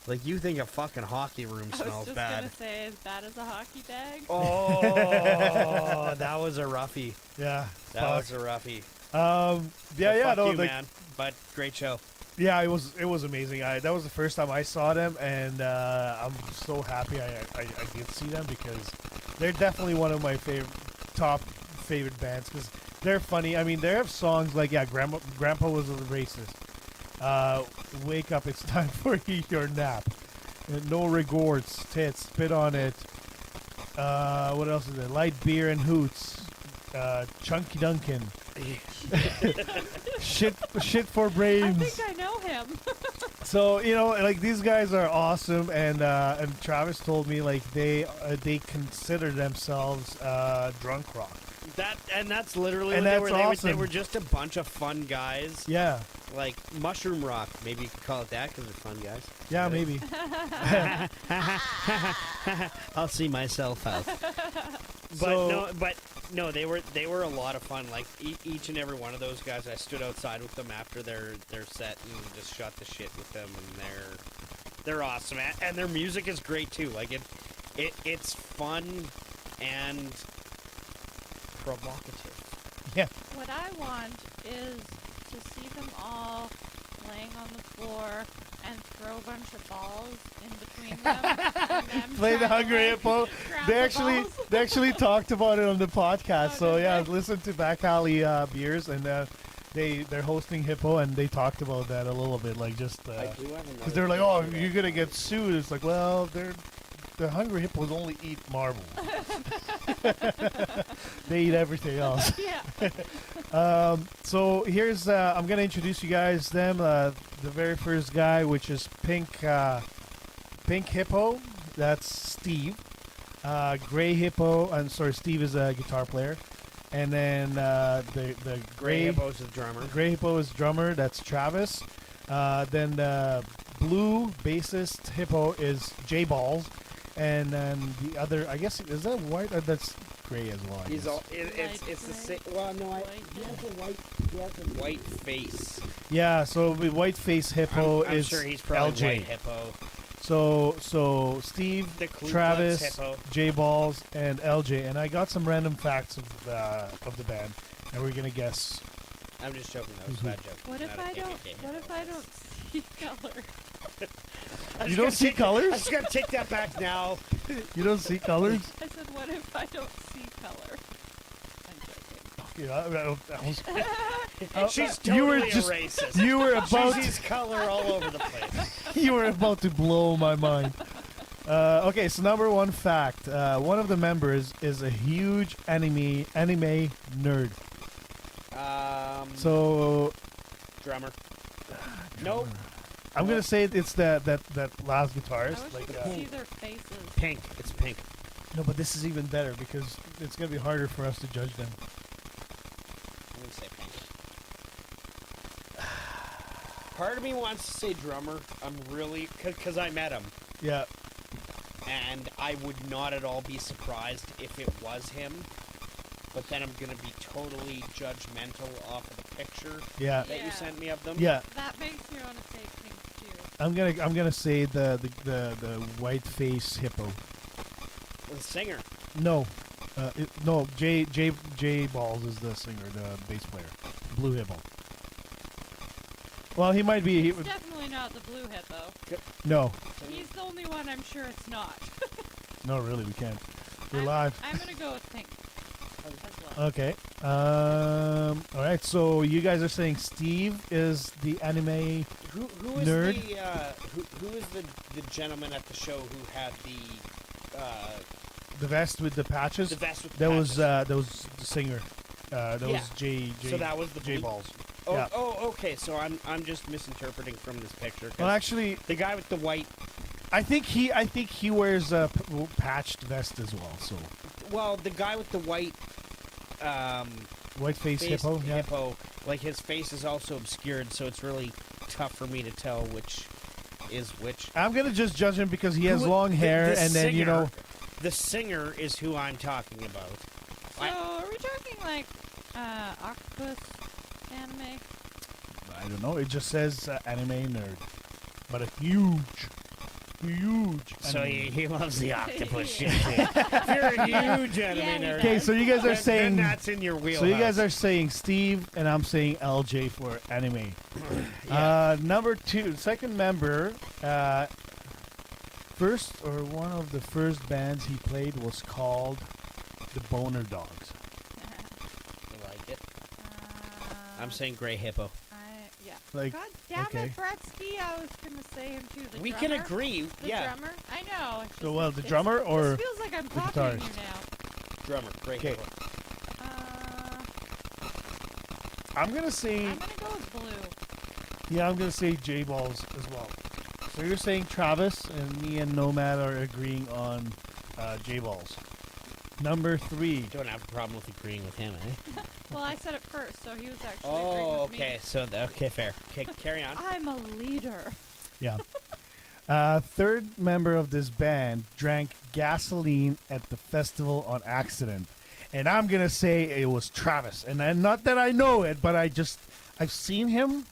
like, you think a fucking hockey room I was smells just bad. gonna say, as bad as a hockey bag. Oh, that was a roughie. Yeah. That fuck. was a roughie. Yeah, Fuck no, you, like, man. But great show. yeah, it was amazing. That was the first time I saw them, and I'm so happy I did see them because they're definitely one of my top favorite bands because they're funny. I mean, they have songs like Grandpa was a racist. Wake up, it's time for your nap. No regrets, tits, spit on it. What else is there? Light beer and hoots. Chunky Duncan. shit for I brains. think I know him. So like these guys are awesome, and Travis told me like they consider themselves drunk rock. That's literally And what that's they were. They awesome. were just a bunch of fun guys. Yeah, Like mushroom rock, maybe you could call it that because they're fun guys. yeah, maybe. I'll see myself out. So- but no, they were a lot of fun. Like each and every one of those guys, I stood outside with them after their set and just shot the shit with them, and they're awesome, and their music is great too. Like it's fun and provocative. Yeah, What I want is to see them all laying on the floor and throw a bunch of balls in between them. And them play the try to, Hungry like, Hippo. grab They the actually balls. they actually talked about it on the podcast. Oh, So did yeah, they? listen to Back Alley Beers, and they're hosting Hippo, and they talked about that a little bit, like just because they're like, oh, you're gonna get sued. It's like, well, the Hungry Hippos only eat marbles. They eat everything else. Yeah. So here's I'm gonna introduce you guys them. The very first guy, which is Pink Hippo. That's Steve. Gray Hippo. I'm sorry, Steve is a guitar player. And then the Gray Hippo's the drummer. Gray Hippo is drummer. That's Travis. Then the blue bassist Hippo is J Balls. And then the other, I guess, is that white? That's gray as well. I He's guess. all. It's the same. Well, no, he has a white. He has a white face. Yeah, so the white face Hippo I'm is sure he's probably LJ. white hippo. So Steve, The Klux Travis, Hippo. J Balls, and LJ, and I got some random facts of the band, and we're gonna guess. I'm just joking. That was a bad joke. What if Not a I don't? KKK What hippo. if I don't see color? You don't see I colors? just gotta take that back now. You don't see colors? I said, what if I don't see color? I'm joking. Yeah, She's you were totally just- a racist. you were about She sees color all over the place. you were about to blow my mind. Okay, so number one fact: one of the members is a huge anime nerd. So Drummer. Nope. I'm gonna say it's that last I guitarist. wish Like, you could see their faces. Pink. It's pink. no, but this is even better because it's gonna be harder for us to judge them. I'm gonna say pink. Part of me wants to say drummer. I'm really because I met him, Yeah, and I would not at all be surprised if it was him. But then I'm gonna be totally judgmental off of the picture yeah, that you Yeah. sent me of them. yeah. That makes me want to say pink too. I'm gonna say the white face hippo. The singer. No, no. J Balls is the singer, the bass player. Blue hippo. Well, he might be. It's definitely not the blue hippo. No, He's the only one I'm sure it's not. no, really, we can't. We're I'm, live. I'm gonna go with pink as well. Okay. All right. So you guys are saying Steve is the anime. Who is Nerd. who is the gentleman at the show who had The vest with the patches. the vest with the That patches? was the singer. That Yeah. was J. So that was the J blue- Balls. Oh, yeah. Okay. So I'm just misinterpreting from this picture. 'Cause Well, actually, the guy with the white. I think he wears a patched vest as well. So Well, the guy with the white white face face hippo. Yeah. like his face is also obscured, so it's really tough for me to tell which is which. I'm gonna just judge him because he has Who- long hair, the and then you know. the singer is who I'm talking about. So are we talking like octopus anime? I don't know. It just says anime nerd, but a huge. So anime. he loves the octopus Yeah. shit too. If you're a huge Yeah, anime he nerd, Okay, so you guys are then saying. that's in your wheelhouse. So you guys are saying Steve, and I'm saying LJ for anime. Yeah. Number two, second member. First or one of the first bands he played was called the Boner Dogs. I like it. I'm saying Gray Hippo. Yeah. Like, God damn okay. it, Bretsky! I was gonna say him too. The We drummer. can agree. The Yeah, drummer. I know. It's So, just- well, the it's- drummer or this feels like I'm the talking to you guitarist? now. drummer. Gray Okay. Hippo. I'm gonna say, I'm gonna go with blue. yeah, I'm gonna say J Balls as well. So you're saying Travis, and me and Nomad are agreeing on J Balls. Number three. Don't have a problem with agreeing with him, eh? Well, I said it first, so he was actually agreeing Oh, with okay. me. So okay, fair. Okay, carry on. I'm a leader. Yeah. Third member of this band drank gasoline at the festival on accident. And I'm going to say it was Travis. And not that I know it, but I've seen him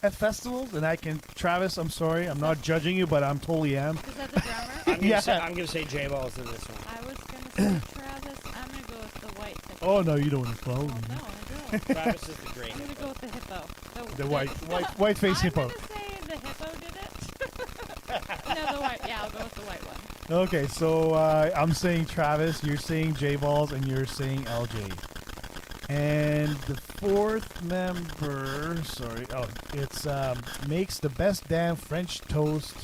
at festivals. And Travis, I'm sorry. I'm not judging you, but I'm totally am. Is that the drummer? Yeah. I'm gonna say J Balls in this one. I was gonna say Travis. I'm gonna go with the white hippo. Oh, no, you don't want to Well, follow no, me. I don't. Travis is the great. I'm gonna go with the hippo. The white face hippo. I'm gonna say the hippo did it. No, the white. Yeah, I'll go with the white one. Okay, so I'm saying Travis, you're saying J Balls, and you're saying LJ. And the fourth member, it's makes the best damn French toast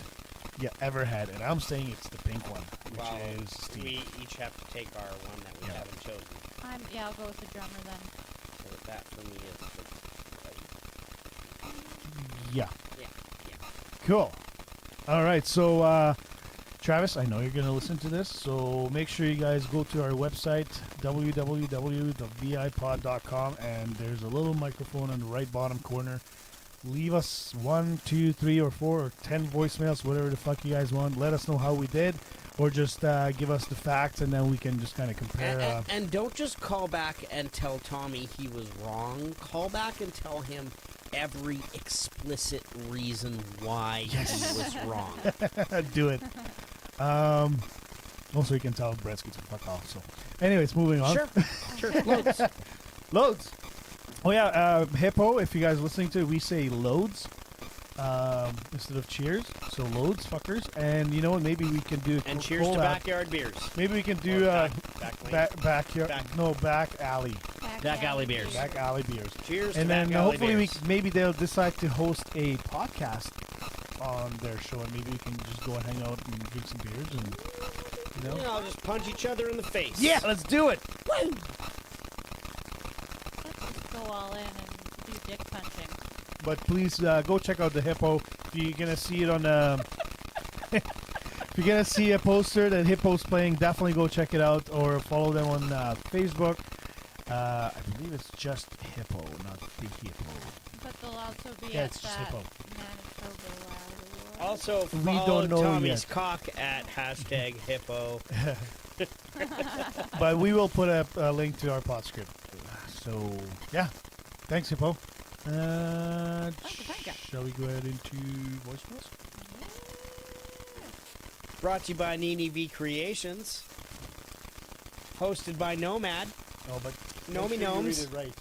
you ever had, and I'm saying it's the pink one, which Well, is Steve. we each have to take our one that we Yeah. haven't chosen. Yeah, I'll go with the drummer then. So that for me is Yeah. yeah. Cool. All right, so Travis, I know you're going to listen to this, so make sure you guys go to our website, www.vipod.com, and there's a little microphone in the right bottom corner. Leave us 1, 2, 3, or 4, or 10 voicemails, whatever the fuck you guys want. Let us know how we did, or just give us the facts, and then we can just kind of compare. And don't just call back and tell Tommy he was wrong. Call back and tell him every explicit reason why he was wrong. Do it. Also, you can tell Bretsky to fuck off. So, anyways, moving on. Sure. Loads. Loads. Oh yeah, Hippo. If you guys are listening to it, we say loads instead of cheers. So loads, fuckers. And you know what? Maybe we can do And cheers to backyard beers. Maybe we can do backyard. No, back alley. Back alley beers. Back alley beers. Cheers And to then back alley hopefully beers. maybe they'll decide to host a podcast on their show, and maybe we can just go and hang out and drink some beers, and you know. Yeah, I'll just punch each other in the face. Yeah, let's do it. Let's just go all in and do dick punching. But please go check out the Hippo. If you're gonna see it on if you're gonna see a poster that Hippo's playing, definitely go check it out or follow them on Facebook. I believe it's just Hippo, not the Hippo. But they'll also be Yeah, at it's just that Hippo. Manitoba Wild Award. Also, We follow don't know Tommy's yet. cock at #Hippo. But we will put a link to our pod script. So yeah, thanks Hippo. Thank you. Shall we go ahead into voicemails? Brought to you by Nini V Creations. Hosted by Nomad. Oh, but Nomi make sure you Gnomes. read it right.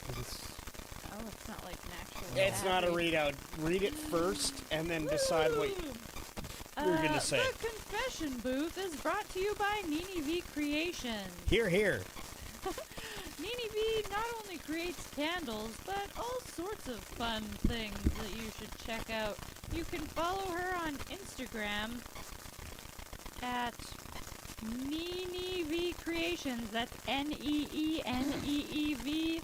'Cause it's- Oh, it's not like natural. It's not a readout. Read it first and then decide what you're going to say. The Confession Booth is brought to you by Nini V Creations. Here. Nini V not only creates candles, but all sorts of fun things that you should check out. You can follow her on Instagram at Nini V Creations. That's NEENEEVCREATIONS.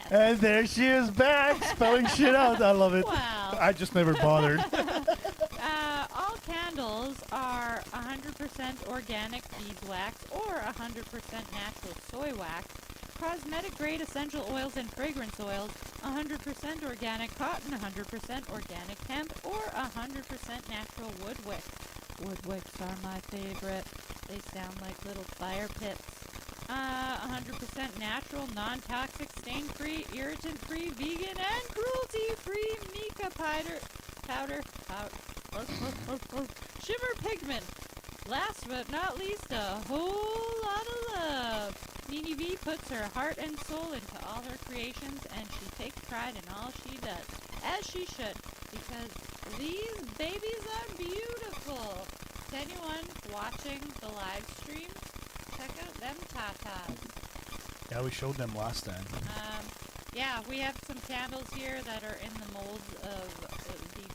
And there she is back, spelling shit out. I love it. Wow. I just never bothered. All candles are 100% organic beeswax or 100% natural soy wax, cosmetic grade essential oils and fragrance oils, 100% organic cotton, 100% organic hemp, or 100% natural wood wicks. Wood wicks are my favorite. They sound like little fire pits. 100% natural, non-toxic, stain-free, irritant-free, vegan, and cruelty-free mica powder. Shimmer pigment. Last but not least, a whole lot of love. Nini V puts her heart and soul into all her creations, and she takes pride in all she does, as she should, because these babies are beautiful. To anyone watching the live stream, check out them tatas. Yeah, we showed them last time. Yeah, we have some candles here that are in the molds of the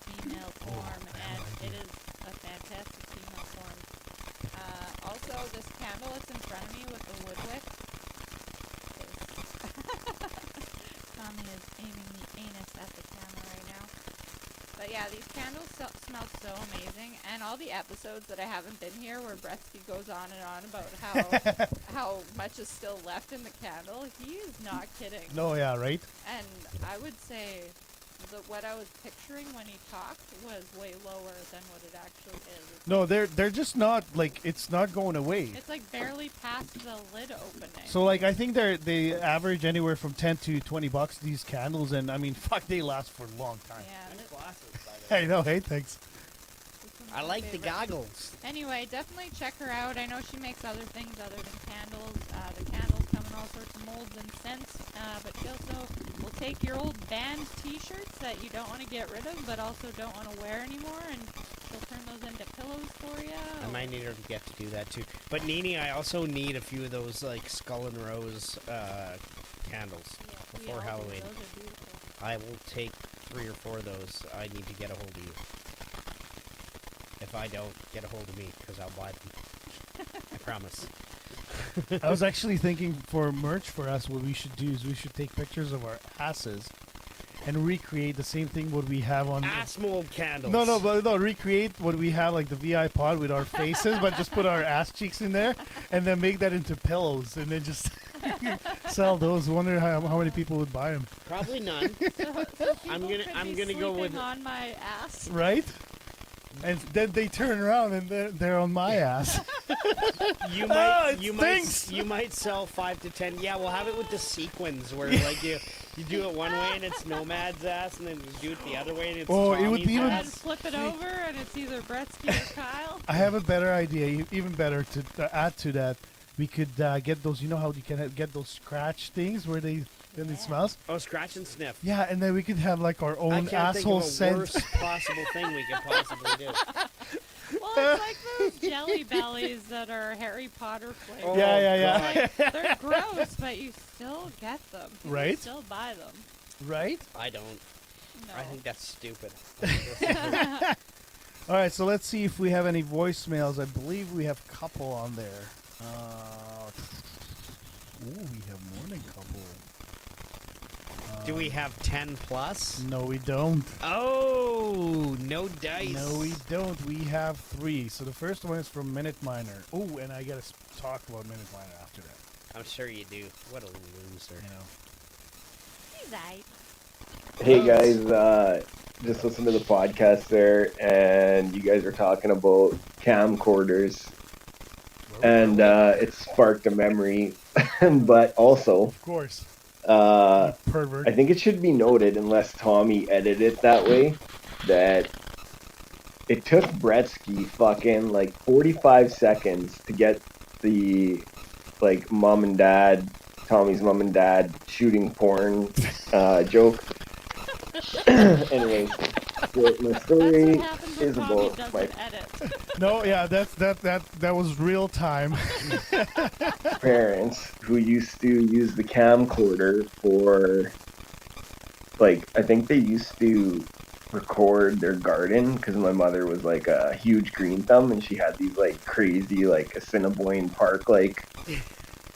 female form, and it is a fantastic female form. Also, this candle that's in front of me with the wood wick Tommy is aiming the anus at the camera right now. But yeah, these candles smell so amazing, and all the episodes that I haven't been here where Bretsky goes on and on about how much is still left in the candle, he is not kidding. No, yeah, right? And I would say what I was picturing when he talked was way lower than what it actually is. No, they're just not, like, it's not going away. It's like barely past the lid opening. So, like, I think they average anywhere from $10 to $20, these candles, and, I mean, fuck, they last for a long time. Yeah. I know, hey, thanks. I like the goggles. Anyway, definitely check her out. I know she makes other things other than candles. The candles come in all sorts of molds and scents, but she also will take your old band t-shirts that you don't want to get rid of, but also don't want to wear anymore, and she'll turn those into pillows for you. I might need her to get to do that too. But Nini, I also need a few of those like Skull and Rose candles before Halloween. Those are beautiful. I will take 3 or 4 of those. I need to get a hold of you. If I don't, get a hold of me, because I'll buy them. I promise. I was actually thinking for merch for us, what we should do is we should take pictures of our asses and recreate the same thing what we have on. Ass mold candles. No, recreate what we have like the VIPod with our faces, but just put our ass cheeks in there, and then make that into pillows, and then just sell those. Wonder how many people would buy them. Probably none. I'm gonna go with on my ass. Right? And then they turn around and they're on my ass. You might sell 5 to 10. Yeah, we'll have it with the sequins where like you do it one way and it's Nomad's ass, and then you do it the other way and it's it would be even And flip it over and it's either Gretzky or Kyle. I have a better idea, even better to add to that. We could get those. You know how you can get those scratch things where they it smells. Oh, scratch and sniff. Yeah, and then we could have like our I own can't asshole think of a scent. worst possible thing we could possibly do. Well, it's like those Jelly Bellies that are Harry Potter flavored. Oh, Yeah. Like, they're gross, but you still get them. You Right? still buy them. Right? I don't. No. I think that's stupid. All right, so let's see if we have any voicemails. I believe we have a couple on there. We have morning couple. Do we have 10 plus? No, we don't. Oh, no dice. No, we don't. We have 3. So the first one is from Minute Miner. Oh, and I gotta talk about Minute Miner after that. I'm sure you do. What a loser. You know. He's right. Hey guys, just listen to the podcast there, and you guys are talking about camcorders, and it sparked a memory, but also, Of course. I think it should be noted, unless Tommy edited it that way, that it took Gretzky fucking like 45 seconds to get the like Tommy's mom and dad shooting porn joke. Anyways, my story is about my No, yeah, that was real time. parents who used to use the camcorder for, like, I think they used to record their garden because my mother was like a huge green thumb and she had these like crazy like Assiniboine Park like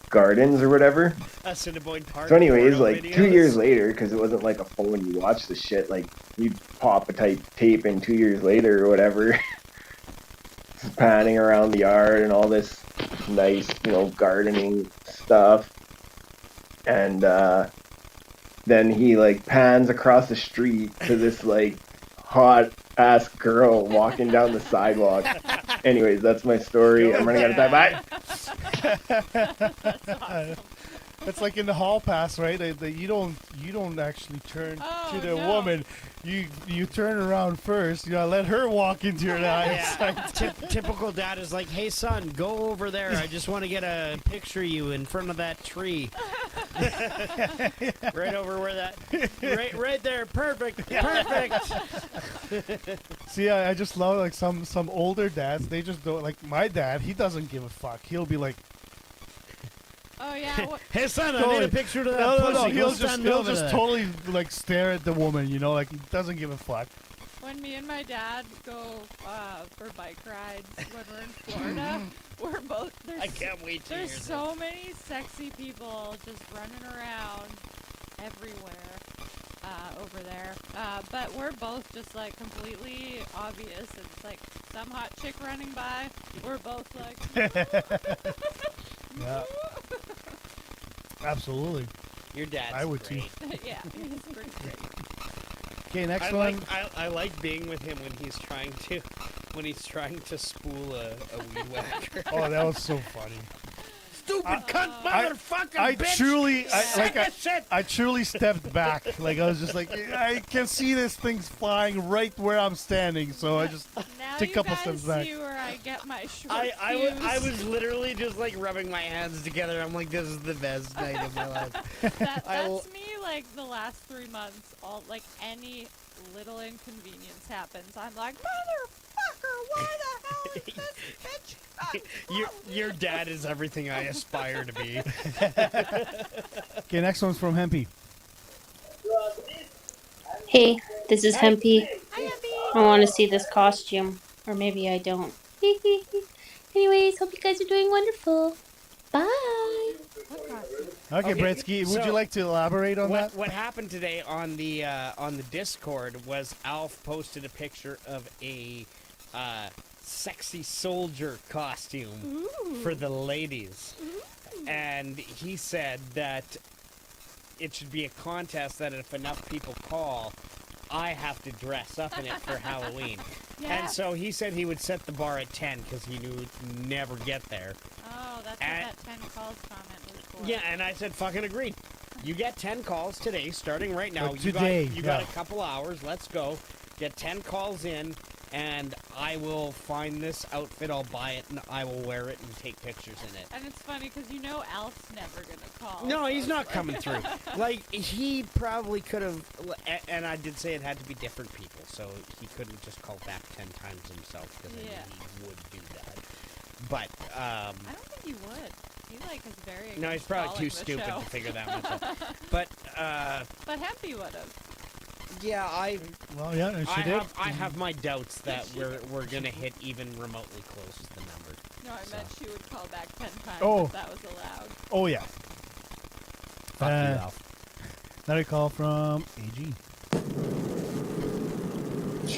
gardens or whatever. Assiniboine Park. So anyways, porno like videos. 2 years later, because it wasn't like a phone you watch the shit, like you'd pop a tape in 2 years later or whatever, just panning around the yard and all this nice, gardening stuff. And then he like pans across the street to this like hot ass girl walking down the sidewalk. Anyways, that's my story. I'm running out of time. Bye. That's awesome. It's like in the hall pass, right? You don't actually turn to the woman. You turn around first. You let her walk into your eyes. Yeah. Typical dad is like, "Hey son, go over there. I just want to get a picture of you in front of that tree." Right over where that. Right there. Perfect. Perfect. See, I just love like some older dads. They just don't like my dad. He doesn't give a fuck. He'll be like, Oh yeah. Hey son, I need a picture of that no. pussy. He'll Go stand just over there. totally like stare at the woman. Like he doesn't give a fuck. When me and my dad go for bike rides when we're in Florida, we're both. I can't wait to hear There's this. so many sexy people just running around everywhere over there. But we're both just like completely obvious. It's like some hot chick running by. We're both like. Yeah. Absolutely. Your dad's I would great. Yeah, he's pretty great. Okay, next I one. I like being with him when he's trying to spool a weed whacker. Oh, that was so funny. Stupid cunt motherfucker I bitch! truly stepped back. Like I was just like, I can see this thing's flying right where I'm standing, so I just Now took a you couple guys steps back. see where I get my short I fuse. was literally just like rubbing my hands together. I'm like, this is the best night of my life. That's me like the last 3 months. All like any little inconvenience happens, I'm like, motherfucker, why the hell is this bitch? Your dad is everything I aspire to be. Okay, next one's from Hempy. Hey, this is Hempy. Hi, Abby. I want to see this costume. Or maybe I don't. Anyways, hope you guys are doing wonderful. Bye. What costume? Okay, Okay, Bretsky, would so you like to elaborate on that? What happened today on the Discord was Alf posted a picture of a sexy soldier costume for the ladies, and he said that it should be a contest that if enough people call, I have to dress up in it for Halloween. Yeah. And so he said he would set the bar at 10 because he knew he'd never get there. Oh, that's And- what that 10 calls comment was for. Yeah, and I said, fucking agreed. You get 10 calls today, starting right now. Today, you got yeah. a couple hours. Let's go. Get 10 calls in, and I will find this outfit. I'll buy it, and I will wear it and take pictures in it. And it's funny because you know Alf's never going to call. No, so he's it's not like- coming through. Like, he probably could have, and I did say it had to be different people, so he couldn't just call back 10 times himself, because Yeah. he would do that. But, I don't think he would. He like is very. no, he's against probably calling too the stupid show. to figure that much out. But, But Hempy would have. yeah, Well, yeah, and she did. I have my doubts that we're gonna hit even remotely close to the number. No, I meant she would call back 10 times Oh. if that was allowed. Oh, yeah. Fuck you, Uh, Alf. Another call from AG.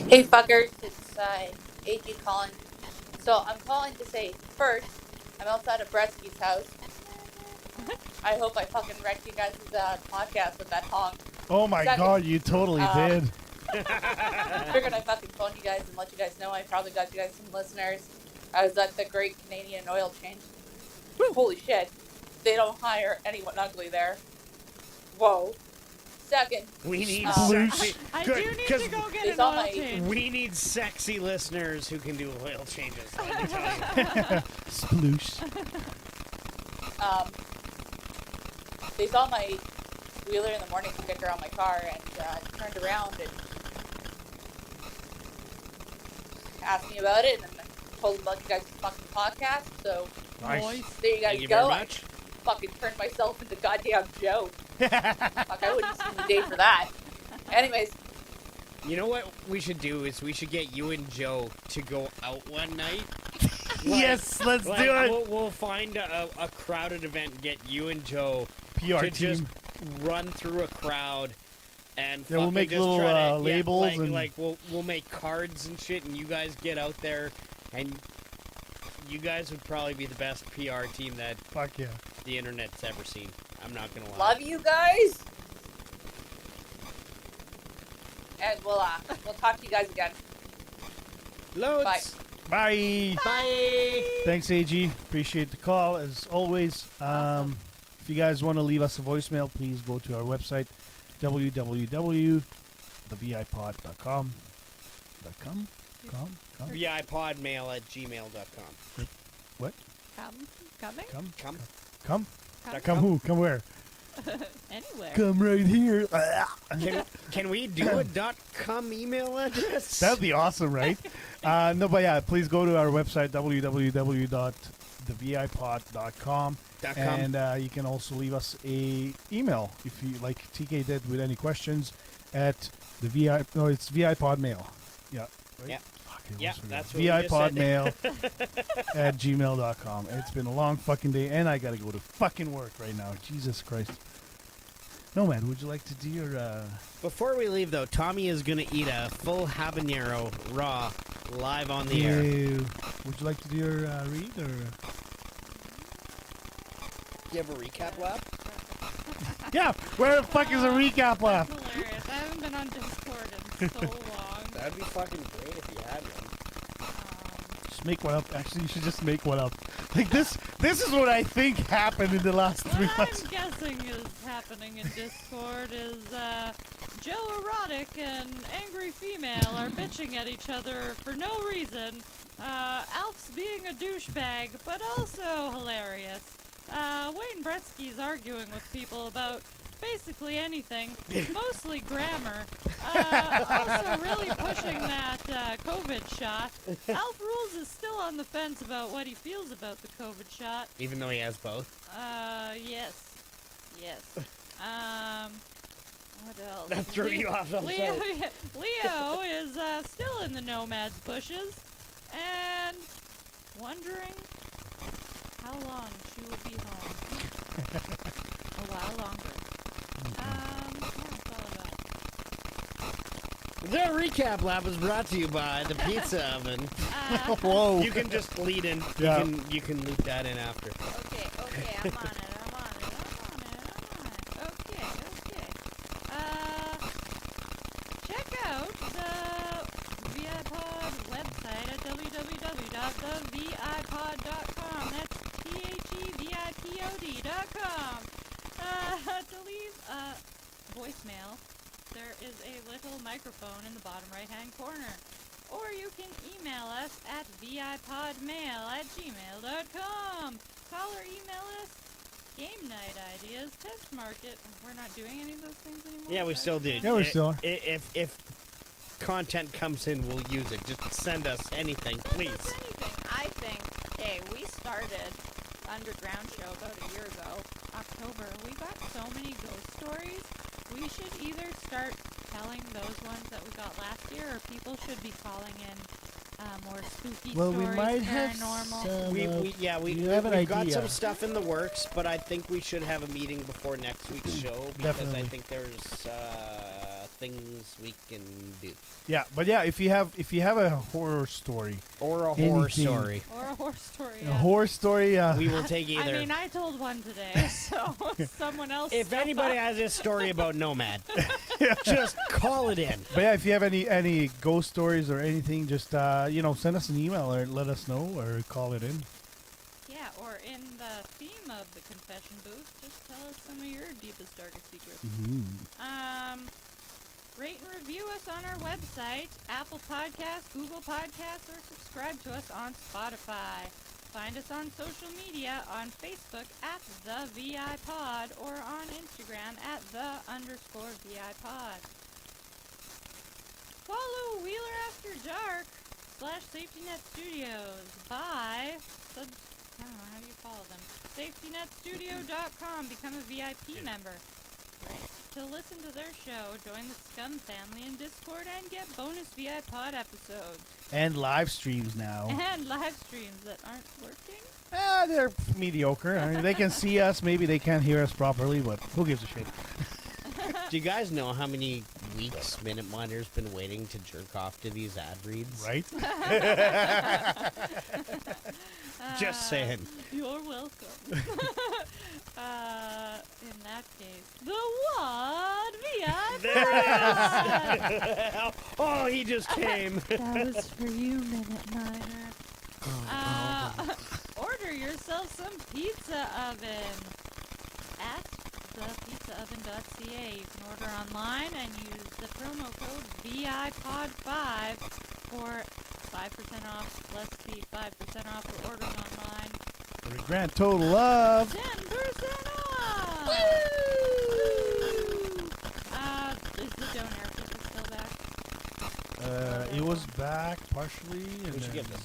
Hey fuckers, it's AG calling. So I'm calling to say, first, I'm outside of Bretsky's house. I hope I fucking wrecked you guys' podcast with that honk. Oh, my Second, God, you totally did. Figured I'd fucking phone you guys and let you guys know I probably got you guys some listeners. I was at the Great Canadian Oil Change. Holy shit. They don't hire anyone ugly there. Whoa. Second, We need Sploosh. sexy. I Good, do need 'cause to go get it's an on oil my- change. we need sexy listeners who can do oil changes. Let me tell you. Sploosh. they saw my Wheeler in the morning sticker on my car and turned around and asked me about it and I told them about you guys' fucking podcast. So Nice. there you guys Thank you go. very much. I fucking turned myself into goddamn Joe. Fuck, I wouldn't see the day for that. Anyways, You know what we should do is we should get you and Joe to go out one night. Yes, let's do it. We'll find a crowded event and get you and Joe PR to team. just run through a crowd and Yeah, we'll fucking make just little, try to, labels like, and- like we'll make cards and shit, and you guys get out there, and you guys would probably be the best PR team that Fuck yeah. the internet's ever seen. I'm not gonna lie. love you guys. And we'll talk to you guys again. Loads. Bye. Bye. Bye. Thanks, AG. Appreciate the call, as always. If you guys want to leave us a voicemail, please go to our website, www.thevipod.com. .com? VIPodmail@gmail.com. What? Coming? Come? Come. Come? Come. Come who? Come where? Anywhere. Come right here. Can we do a .com email address? That'd be awesome, right? No, but yeah, please go to our website, www.thevipod.com. And you can also leave us a email if you like TK did with any questions at the VI. No, it's VIPod mail. Yeah. Right? Yeah. Fucking Yeah, almost forgot. that's what we just VIPod said. mail at gmail.com. It's been a long fucking day, and I gotta go to fucking work right now. Jesus Christ. No, man, would you like to do your Before we leave, though, Tommy is going to eat a full habanero raw live on the air. Would you like to do your read or? Do you have a recap lap? Yeah, where the fuck is a recap lap? That's hilarious. I haven't been on Discord in so long. That'd be fucking great if you had one. Just make one up. Actually, you should just make one up. Like this is what I think happened in the last 3 What months. I'm guessing is happening in Discord is Joe Erotic and Angry Female are bitching at each other for no reason. Alf's being a douchebag, but also hilarious. Wayne Bretsky's arguing with people about basically anything, mostly grammar. Also really pushing that COVID shot. Alf Rules is still on the fence about what he feels about the COVID shot. Even though he has both? Yes. Yes. What else? That threw you off, I'm Leo, sorry. Leo is still in the Nomad's bushes and wondering how long she will be home. longer. Yeah, that's all I got. The recap lab was brought to you by the Pizza Oven. Whoa. You can just lead in. Yeah. You can loop that in after. Okay, I'm on it. Okay. Check out the VIPod website at www.thevipod.com. That's PHEVIPOD.com. To leave a voicemail, there is a little microphone in the bottom right-hand corner. Or you can email us at vipodmail@gmail.com. Call or email us game night ideas, test market. We're not doing any of those things anymore. Yeah, we still do. Yeah, we still are. If content comes in, we'll use it. Just send us anything, please. Anything. I think, hey, we started Underground Show about a year ago, October. We got so many ghost stories. We should either start telling those ones that we got last year, or people should be calling in more spooky Well, stories, we might have paranormal. you have an we've got idea. some stuff in the works, but I think we should have a meeting before next week's show because Definitely. I think there's things we can do. Yeah, but yeah, if you have a horror story Or a horror Anything. story. Or a horror story. a Yeah. horror story, We will take I either. mean, I told one today, so someone else. If step anybody up. has a story about Nomad, just call it in. but yeah, if you have any ghost stories or anything, just send us an email or let us know or call it in. Yeah, or in the theme of the confession booth, just tell us some of your deepest, darkest secrets. Rate and review us on our website, Apple Podcasts, Google Podcasts, or subscribe to us on Spotify. Find us on social media on Facebook at the VIPod or on Instagram at _VIPod. Follow Wheeler After Dark /SafetyNet Studios by I don't know, how do you follow them? SafetyNetStudio.com. Become a VIP member. Right. To listen to their show, join the Scum family in Discord and get bonus VIPod episodes. And live streams now. And live streams that aren't working. They're mediocre. I mean, they can see us. Maybe they can't hear us properly, but who gives a shit? Do you guys know how many weeks Minute Miner's been waiting to jerk off to these ad reads? Right? Just saying. You're welcome. In that case, the WAD VIPod! There it is! Oh, he just came. That was for you, Minute Miner. Order yourself some pizza oven at thepizzaoven.ca. You can order online and use the promo code VIPod5 for 5% off, plus the 5% off for ordering online. For a grand total of 10% off! Is the donair feature still back? it was back partially. And We should then- get this.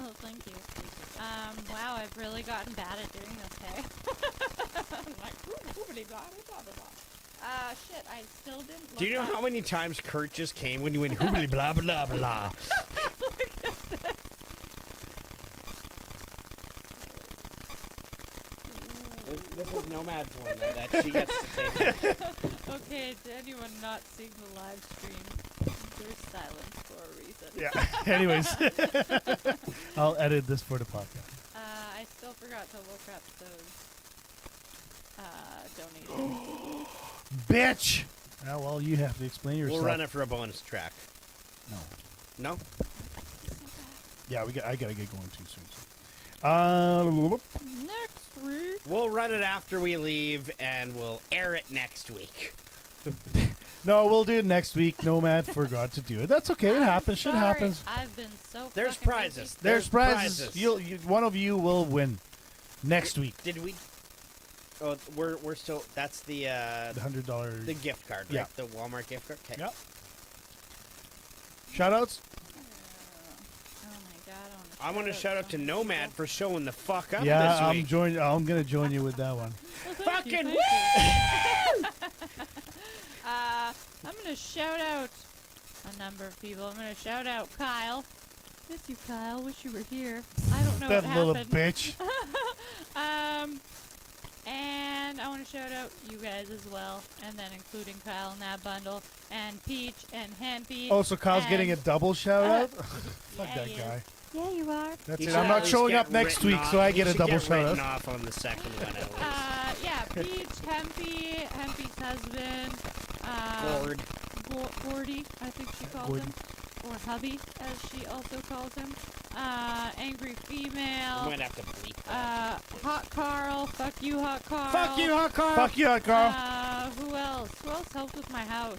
Oh, thank you. Wow, I've really gotten bad at doing this, hey? I'm like, blah, blah, blah, blah. Shit, I still didn't look Do you know up- how many times Kurt just came when you went hoobly blah blah blah? This is Nomad's one that she gets to take. Okay, to anyone not seeing the live stream, there's silence for a reason. Yeah. Anyways, I'll edit this for the podcast. I still forgot to look up those donations. Bitch! Well, you have to explain yourself. We'll run it for a bonus track. No. No? Yeah, I gotta get going too soon. Next week. We'll run it after we leave, and we'll air it next week. No, we'll do it next week. Nomad forgot to do it. That's okay. It happens. Shit Sorry, happens. I've been so There's fucking prizes. busy. There's prizes. One of you will win next week. Did we? Oh, we're still. That's the The $100. the gift card, right? Yeah. The Walmart gift card. Okay. Yep. Shoutouts. Oh my god, I want to shout out to Nomad for showing the fuck up Yeah, this week. I'm gonna join you with that one. Fucking woo! I'm gonna shout out a number of people. I'm gonna shout out Kyle. Miss you, Kyle. Wish you were here. I don't know That what little happened. bitch. then I want to shout out you guys as well, and then including Kyle in that bundle, and Peach and Hempy. Oh, so Kyle's and- getting a double shout out? Fuck yeah, that he guy. is. Yeah, you are. That's He it. should I'm at not least showing get up next written week, off. so I He get a should double get shout written out. off on the second one at least. Yeah, Peach, Hempy's husband, Gord. Gordy, I think she calls Gordon. him, or hubby, as she also calls him. Angry We female. might have to bleep that. Hot Carl. Fuck you, Hot Carl. Fuck you, Hot Carl. Fuck you, Carl. Who else? Who else helped with my house?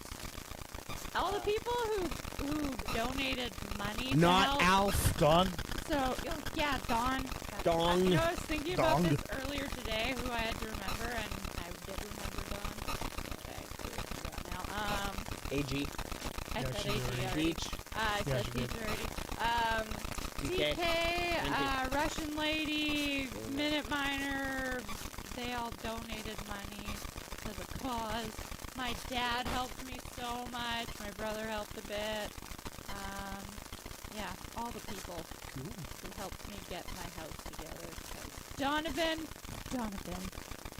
All the people who donated money to Not help. Alf. Don. So, yeah, Dawn. Dong. You know, I was thinking about Dong. this earlier today, who I had to remember, and I did remember Dawn. Okay, now, AG. I Yeah, said she AG did. already. Peach. I Yeah, said she Peach did. already. TK, Russian Lady, Minute Miner, they all donated money to the cause. My dad helped me so much. My brother helped a bit. Yeah, all the people who helped me get my house together. 'Cause Donovan,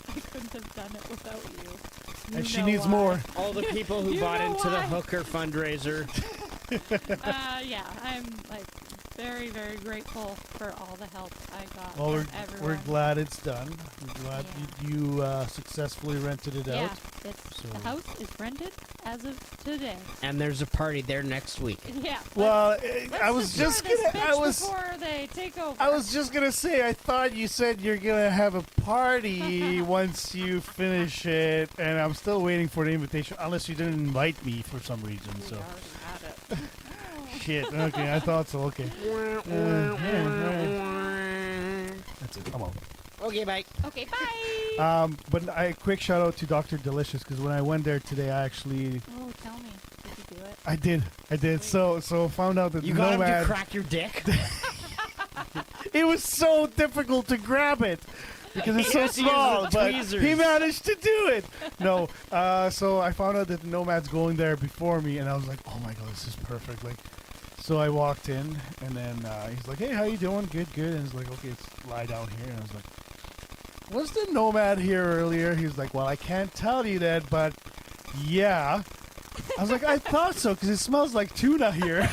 I couldn't have done it without you. You And she know needs why. more. All the people who You bought know into the why. hooker fundraiser. Yeah, I'm like very, very grateful for all the help I got Well, from everyone. we're glad it's done. We're glad you successfully rented it Yeah, out. it's, So- the house is rented as of today. And there's a party there next week. Yeah. Well, let's I was just destroy this gonna. I bitch was. before they take over. I was just gonna say. I thought you said you're gonna have a party once you finish it, and I'm still waiting for the invitation. Unless you didn't invite me for some reason. We So already had it. shit. Okay, I thought so. Okay. That's it. Come on. Okay, bye. Okay, bye. But a quick shout out to Dr. Delicious because when I went there today, I actually Oh, tell me, did you do it? I did. So found out that You the got him to Nomad. crack your dick? It was so difficult to grab it because it's so He has to use small, the but tweezers. he managed to do it. No, so I found out that the Nomad's going there before me, and I was like, oh my god, this is perfect. Like, so I walked in, and then he's like, hey, how you doing? Good, good. And he's like, okay, let's lie down here. And I was like, was the Nomad here earlier? He was like, well, I can't tell you that, but yeah. I was like, I thought so because it smells like tuna here.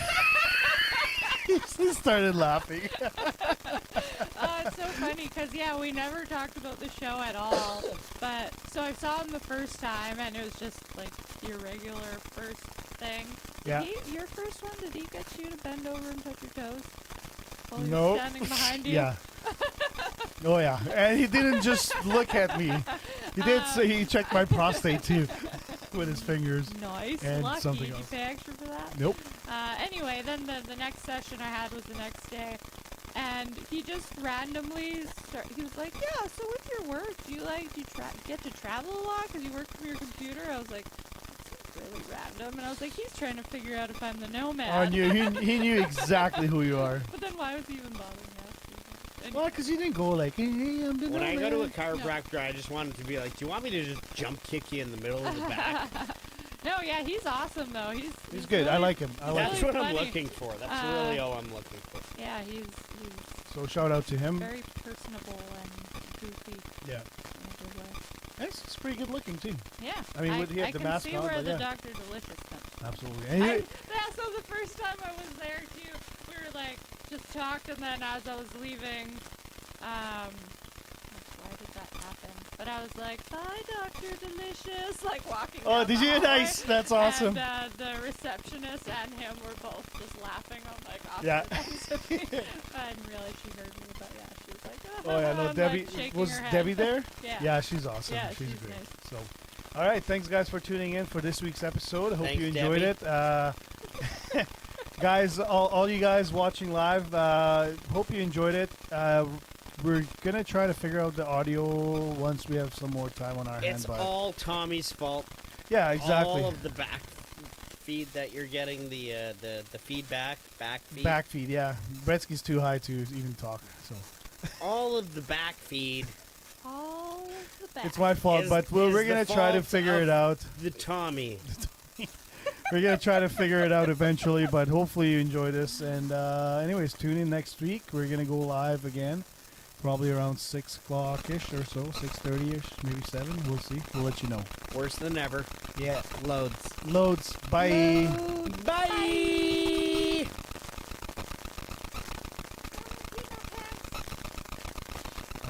He started laughing. Oh, it's so funny because yeah, we never talked about the show at all. But so I saw him the first time, and it was just like your regular first thing. Yeah. Your first one, did he get you to bend over and touch your toes while he Nope. was standing behind you? Yeah. Oh yeah, and he didn't just look at me. He did say he checked my prostate too, with his fingers. Nice. And Lucky. something Did you else. pay extra for that? Nope. Anyway, then the next session I had was the next day, and he just randomly he was like, yeah, so with your work, do you get to travel a lot because you work from your computer? I was like, that's really random, and I was like, he's trying to figure out if I'm the Nomad. I knew he knew exactly who you are. But then why was he even bothering me? Well, because you didn't go like, hey, I'm the When I go to a Nomad. chiropractor, I just wanted to be like, do you want me to just jump kick you in the middle of the back? No, yeah, he's awesome though. He's good. I really- like him. I like That's him. what I'm funny. looking for. That's really all I'm looking for. Yeah, he's So shout out to him. very personable and goofy. Yeah. in a good way. He's pretty good looking too. Yeah. I mean, would he have I the can mask see on, where but the yeah. Dr. Delicious comes from. Absolutely. And he- Yeah, so the first time I was there too, we were like just talked, and then as I was leaving, why did that happen? But I was like, "Bye, Dr. Delicious," like walking. Oh, down did the you? hallway, Nice. That's awesome. And the receptionist and him were both just laughing on like Yeah. opposite ends of me. I didn't realize she heard me, but yeah, she was like, Oh yeah, no, and, Debbie like, shaking was her head. Debbie there? Yeah. Yeah, she's awesome. Yeah, she's she's great. nice. So, all right, thanks guys for tuning in for this week's episode. I hope Thanks, you enjoyed Debbie. it. Guys, all you guys watching live, hope you enjoyed it. We're gonna try to figure out the audio once we have some more time on our It's hand. But all Tommy's fault. yeah, exactly. All of the back feed that you're getting, the feedback, back feed. Back feed, yeah. Bretsky's too high to even talk, so All of the back feed. All of the back. it's my fault. Is- But is we're the gonna try to fault figure of it out. The Tommy. We're gonna try to figure it out eventually, but hopefully you enjoy this. And anyways, tune in next week. We're gonna go live again, Probably around 6 o'clock-ish or so, 6:30-ish, maybe 7. We'll see. We'll let you know. Worse than ever. Yeah, loads. Loads. Bye. Bye.